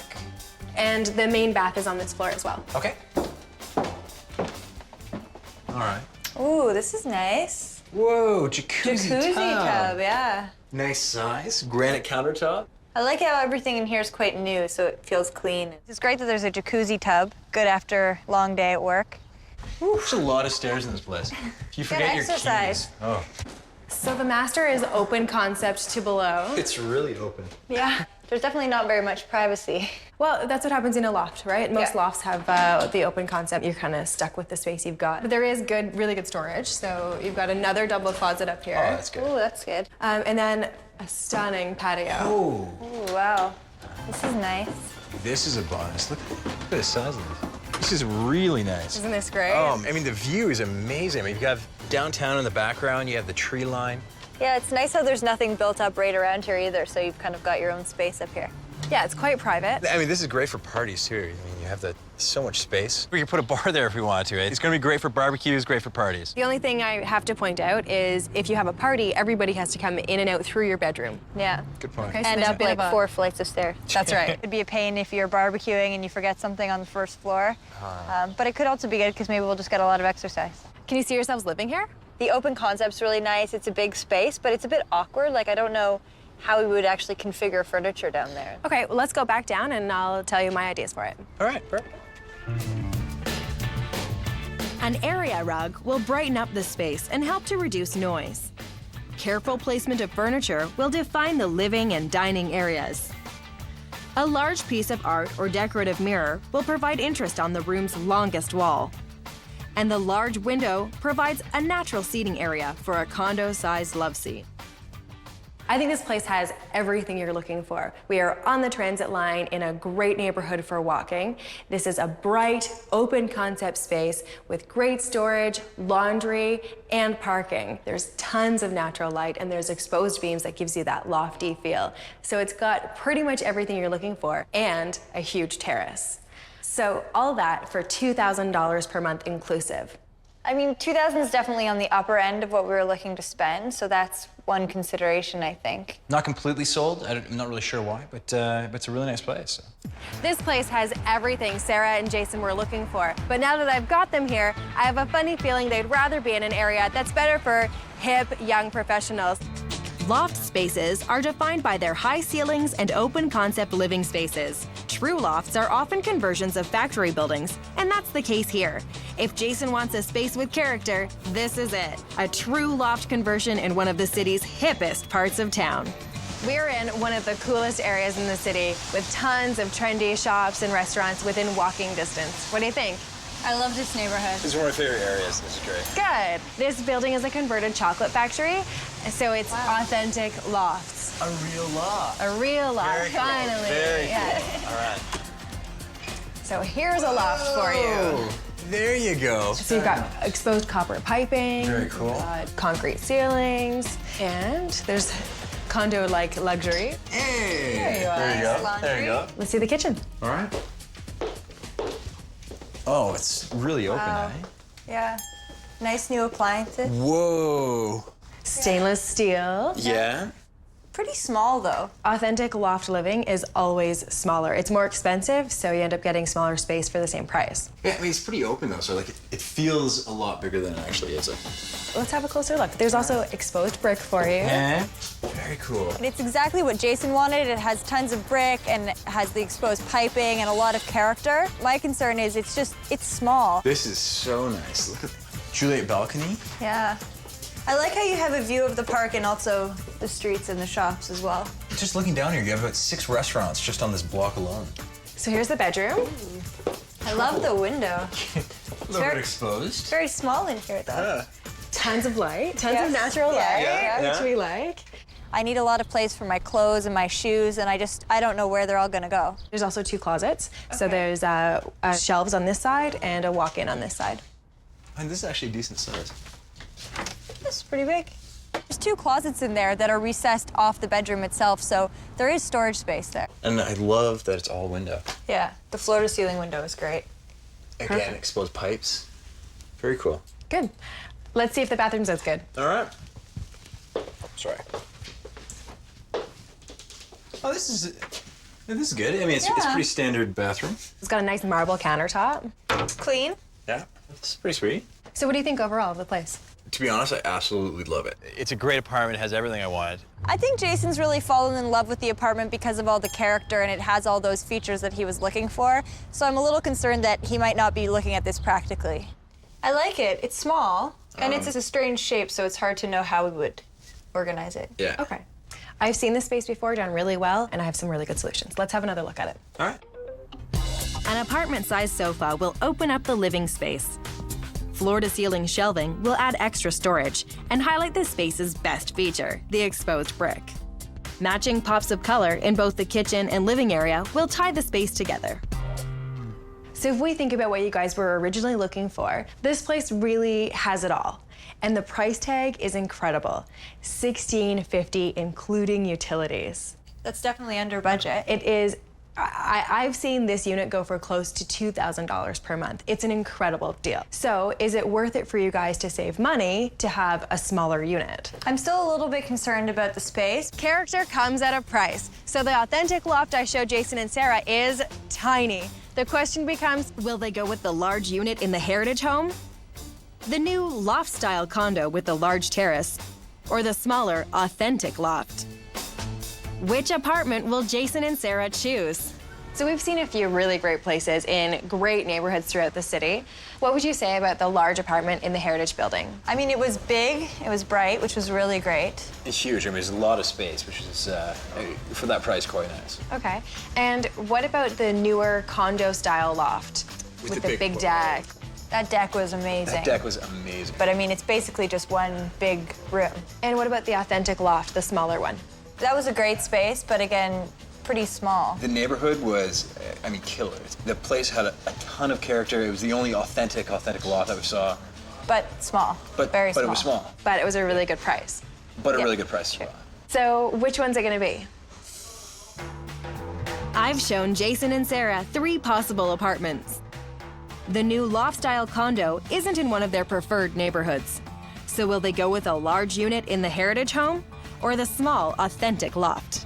and the main bath is on this floor as well. Okay. All right. Ooh, this is nice. Whoa, jacuzzi tub, yeah. Nice size. Granite countertop. I like how everything in here is quite new, so it feels clean. It's great that there's a jacuzzi tub, good after a long day at work. There's a lot of stairs in this place. If you forget your exercise. keys. Oh, So the master is open concept to below. it's really open. Yeah. There's definitely not very much privacy. Well, that's what happens in a loft, right? Most Yeah. lofts have the open concept. You're kind of stuck with the space you've got. But there is really good storage. So you've got another double closet up here. Oh, that's good. Ooh, that's good. And then a stunning patio. Oh, Ooh, wow. This is nice. this is a bonus. Look at the size of this. This is really nice. Isn't this great? I mean, the view is amazing. I mean, you have downtown in the background, you have the tree line. Yeah, it's nice how there's nothing built up right around here either, so you've kind of got your own space up here. Yeah, it's quite private. I mean, this is great for parties, too. I mean, you have so much space. We could put a bar there if we wanted to. It's gonna be great for barbecues, great for parties. The only thing I have to point out is if you have a party, everybody has to come in and out through your bedroom. Yeah. Good point. Okay, so And there's a up bit like of a- 4 flights of stairs. That's right. It'd be a pain if you're barbecuing and you forget something on the first floor. But it could also be good because maybe we'll just get a lot of exercise. Can you see yourselves living here? The open concept's really nice. It's a big space, but it's a bit awkward. Like, I don't know how we would actually configure furniture down there. Okay, well, let's go back down and I'll tell you my ideas for it. All right, perfect. An area rug will brighten up the space and help to reduce noise. Careful placement of furniture will define the living and dining areas. A large piece of art or decorative mirror will provide interest on the room's longest wall. And the large window provides a natural seating area for a condo-sized loveseat. I think this place has everything you're looking for. We are on the transit line in a great neighborhood for walking. This is a bright, open concept space with great storage, laundry, and parking. There's tons of natural light and there's exposed beams that gives you that lofty feel. So it's got pretty much everything you're looking for and a huge terrace. So all that for $2,000 per month inclusive. I mean, $2,000 is definitely on the upper end of what we were looking to spend, so that's one consideration, I think. Not completely sold. I'm not really sure why, but it's a really nice place. So. This place has everything Sarah and Jason were looking for. But now that I've got them here, I have a funny feeling they'd rather be in an area that's better for hip, young professionals. Loft spaces are defined by their high ceilings and open concept living spaces, true lofts are often conversions of factory buildings, and that's the case here. If Jason wants a space with character, this is it. A true loft conversion in one of the city's hippest parts of town. We're in one of the coolest areas in the city with tons of trendy shops and restaurants within walking distance. What do you think? I love this neighborhood. This is one of my favorite areas. This is great. Good. This building is a converted chocolate factory, so it's authentic lofts. A real loft. A real loft, Very cool. finally. Very Yes. cool. All right. So here's a loft for you. Oh, there you go. So you've got exposed copper piping. Very cool. Concrete ceilings, and there's condo-like luxury. Hey. There you are. There you go. Laundry. There you go. Let's see the kitchen. All right. Oh, it's really open, eh? Yeah. Nice new appliances. Whoa. Stainless steel. Yeah. Pretty small though. Authentic loft living is always smaller. It's more expensive, so you end up getting smaller space for the same price. Yeah, I mean, it's pretty open though, so like it feels a lot bigger than it actually is. Let's have a closer look. There's also exposed brick for you. Yeah. Very cool. And it's exactly what Jason wanted. It has tons of brick and has the exposed piping and a lot of character. My concern is it's small. This is so nice. Look at Juliet balcony. Yeah. I like how you have a view of the park and also the streets and the shops as well. Just looking down here, you have about 6 restaurants just on this block alone. So here's the bedroom. I love the window. A little bit exposed. It's very small in here though. Tons of light, tons Yes. of natural light, Yeah. which we like. I need a lot of place for my clothes and my shoes, and I don't know where they're all gonna go. There's also 2 closets. So there's shelves on this side and a walk-in on this side. And this is actually a decent size. It's pretty big. There's 2 closets in there that are recessed off the bedroom itself, so there is storage space there. And I love that it's all window. Yeah, the floor-to-ceiling window is great. Again, exposed pipes. Very cool. Good. Let's see if the bathroom's as good. All right. Sorry. Oh, this is good. I mean, it's pretty standard bathroom. It's got a nice marble countertop. It's clean. Yeah, it's pretty sweet. So what do you think overall of the place? To be honest, I absolutely love it. It's a great apartment. It has everything I wanted. I think Jason's really fallen in love with the apartment because of all the character, and it has all those features that he was looking for. So I'm a little concerned that he might not be looking at this practically. I like it. It's small, and it's a strange shape, so it's hard to know how we would organize it. Yeah. Okay. I've seen this space before done really well, and I have some really good solutions. Let's have another look at it. All right. An apartment-sized sofa will open up the living space. Floor-to-ceiling shelving will add extra storage and highlight the space's best feature, the exposed brick. Matching pops of color in both the kitchen and living area will tie the space together. So if we think about what you guys were originally looking for, this place really has it all. And the price tag is incredible. $16.50, including utilities. That's definitely under budget. It is. I've seen this unit go for close to $2,000 per month. It's an incredible deal. So is it worth it for you guys to save money to have a smaller unit? I'm still a little bit concerned about the space. Character comes at a price. So the authentic loft I showed Jason and Sarah is tiny. The question becomes, Will they go with the large unit in the heritage home? The new loft-style condo with the large terrace? Or the smaller, authentic loft? Which apartment will Jason and Sarah choose? so we've seen a few really great places in great neighborhoods throughout the city. What would you say about the large apartment in the Heritage Building? I mean, it was big, it was bright, which was really great. It's huge. I mean, there's a lot of space, which is, for that price, quite nice. Okay. And what about the newer condo-style loft with the big deck? That deck was amazing. That deck was amazing. But I mean, it's basically just one big room. And what about the authentic loft, the smaller one? That was a great space, but again, pretty small. The neighborhood was, I mean, killer. The place had a ton of character. It was the only authentic loft that we saw. But small, very small. But it was small. But it was a really good price. But a really good price as well. So which one's it gonna be? I've shown Jason and Sarah 3 possible apartments. The new loft-style condo isn't in one of their preferred neighborhoods. So will they go with a large unit in the Heritage home or the small, authentic loft?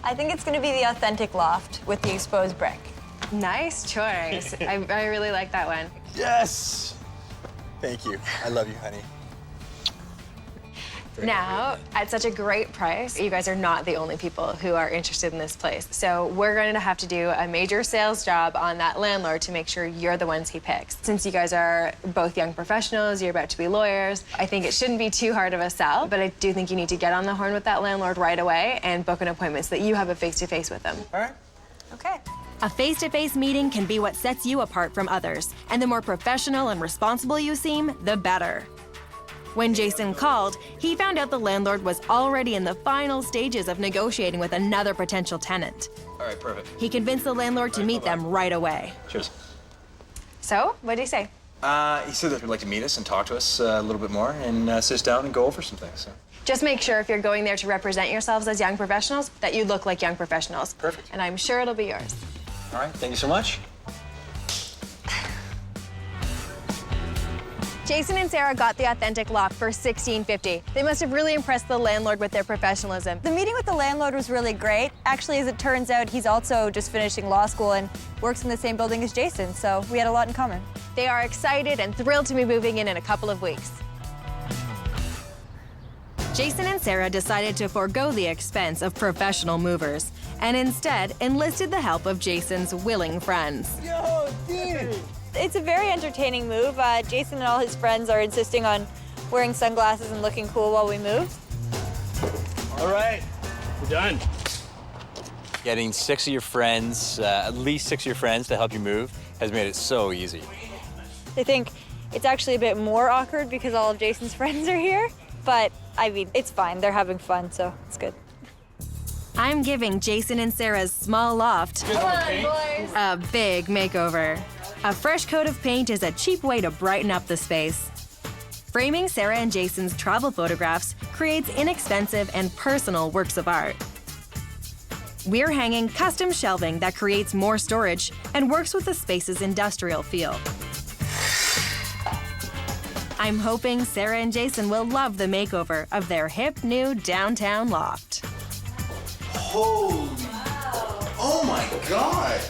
I think it's gonna be the authentic loft with the exposed brick. Nice choice. I really like that one. Yes! Thank you. I love you, honey. Now, at such a great price, you guys are not the only people who are interested in this place. So we're going to have to do a major sales job on that landlord to make sure you're the ones he picks. Since you guys are both young professionals, you're about to be lawyers, I think it shouldn't be too hard of a sell, but I do think you need to get on the horn with that landlord right away and book an appointment so that you have a face-to-face with them. All right. Okay. A face-to-face meeting can be what sets you apart from others, and the more professional and responsible you seem, the better. When Jason called, he found out the landlord was already in the final stages of negotiating with another potential tenant. All right, perfect. He convinced the landlord to meet them right away. Cheers. So, what did he say? He said that he'd like to meet us and talk to us a little bit more and sit us down and go over some things. So. Just make sure if you're going there to represent yourselves as young professionals, that you look like young professionals. Perfect. And I'm sure it'll be yours. All right, thank you so much. Jason and Sarah got the authentic loft for $16.50. They must have really impressed the landlord with their professionalism. The meeting with the landlord was really great. Actually, as it turns out, he's also just finishing law school and works in the same building as Jason, so we had a lot in common. They are excited and thrilled to be moving in a couple of weeks. Jason and Sarah decided to forego the expense of professional movers and instead enlisted the help of Jason's willing friends. Yo, dude! It's a very entertaining move. Jason and all his friends are insisting on wearing sunglasses and looking cool while we move. All right, we're done. Getting 6 of your friends, at least 6 of your friends to help you move has made it so easy. I think it's actually a bit more awkward because all of Jason's friends are here, but I mean, it's fine. They're having fun, so it's good. I'm giving Jason and Sarah's small loft a big makeover. A fresh coat of paint is a cheap way to brighten up the space. Framing Sarah and Jason's travel photographs creates inexpensive and personal works of art. We're hanging custom shelving that creates more storage and works with the space's industrial feel. I'm hoping Sarah and Jason will love the makeover of their hip new downtown loft. Holy! Oh my God!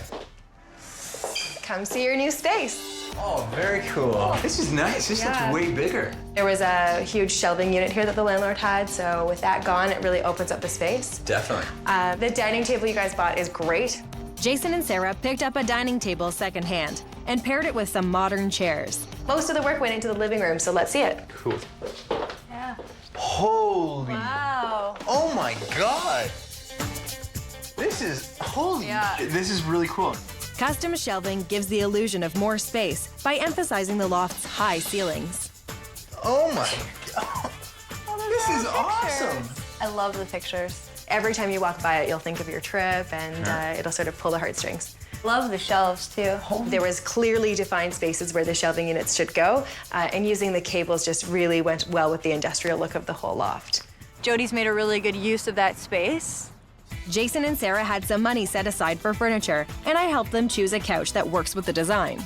Come see your new space. Oh, very cool. This is nice. This looks way bigger. There was a huge shelving unit here that the landlord had, so with that gone, it really opens up the space. Definitely. The dining table you guys bought is great. Jason and Sarah picked up a dining table secondhand and paired it with some modern chairs. Most of the work went into the living room, so let's see it. Cool. Yeah. Holy! Wow. Oh my God! This is holy. Yeah. This is really cool. Custom shelving gives the illusion of more space by emphasizing the loft's high ceilings. Oh my God! This is awesome. I love the pictures. Every time you walk by it, you'll think of your trip, and it'll sort of pull the heartstrings. Love the shelves, too. There was clearly defined spaces where the shelving units should go, and using the cables just really went well with the industrial look of the whole loft. Jodi's made a really good use of that space. Jason and Sarah had some money set aside for furniture, and I helped them choose a couch that works with the design.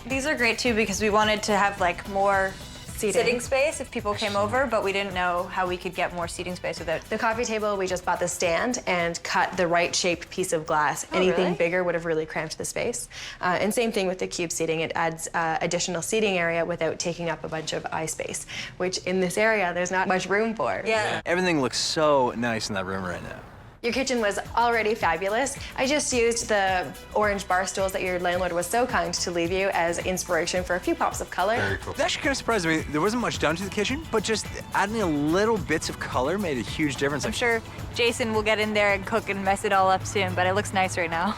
These are great, too, because we wanted to have, like, more sitting space if people came over, but we didn't know how we could get more seating space without. The coffee table, we just bought the stand and cut the right shaped piece of glass. Anything really? bigger would have really cramped the space. And same thing with the cube seating. It adds additional seating area without taking up a bunch of eye space, which in this area, there's not much room for. Yeah. Everything looks so nice in that room right now. Your kitchen was already fabulous. I just used the orange bar stools that your landlord was so kind to leave you as inspiration for a few pops of color. Very cool. That actually kind of surprised me. There wasn't much done to the kitchen, but just adding a little bits of color made a huge difference. I'm sure Jason will get in there and cook and mess it all up soon, but it looks nice right now.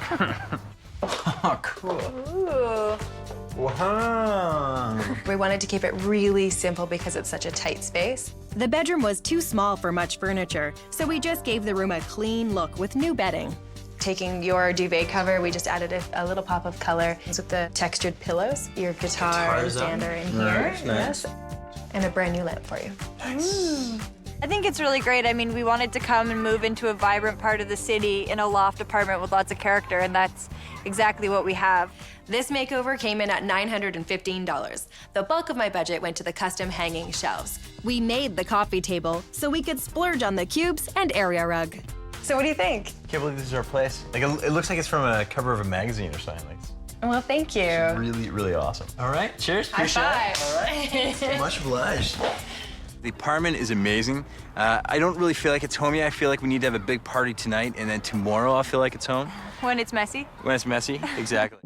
Oh, cool. Ooh. Wow. We wanted to keep it really simple because it's such a tight space. The bedroom was too small for much furniture, so we just gave the room a clean look with new bedding. Taking your duvet cover, we just added a little pop of color with the textured pillows. Your guitar stander in here. Nice. Yes. And a brand new lamp for you. Nice. I think it's really great. I mean, we wanted to come and move into a vibrant part of the city in a loft apartment with lots of character, and that's exactly what we have. This makeover came in at $915. The bulk of my budget went to the custom hanging shelves. We made the coffee table so we could splurge on the cubes and area rug. So what do you think? Can't believe this is our place. Like, it looks like it's from a cover of a magazine or something. Like, Well, thank you. it's really, really awesome. All right, cheers. High Appreciate five. it. All right. Much obliged. The apartment is amazing. I don't really feel like it's home yet. I feel like we need to have a big party tonight, and then tomorrow I'll feel like it's home. When it's messy. When it's messy, exactly.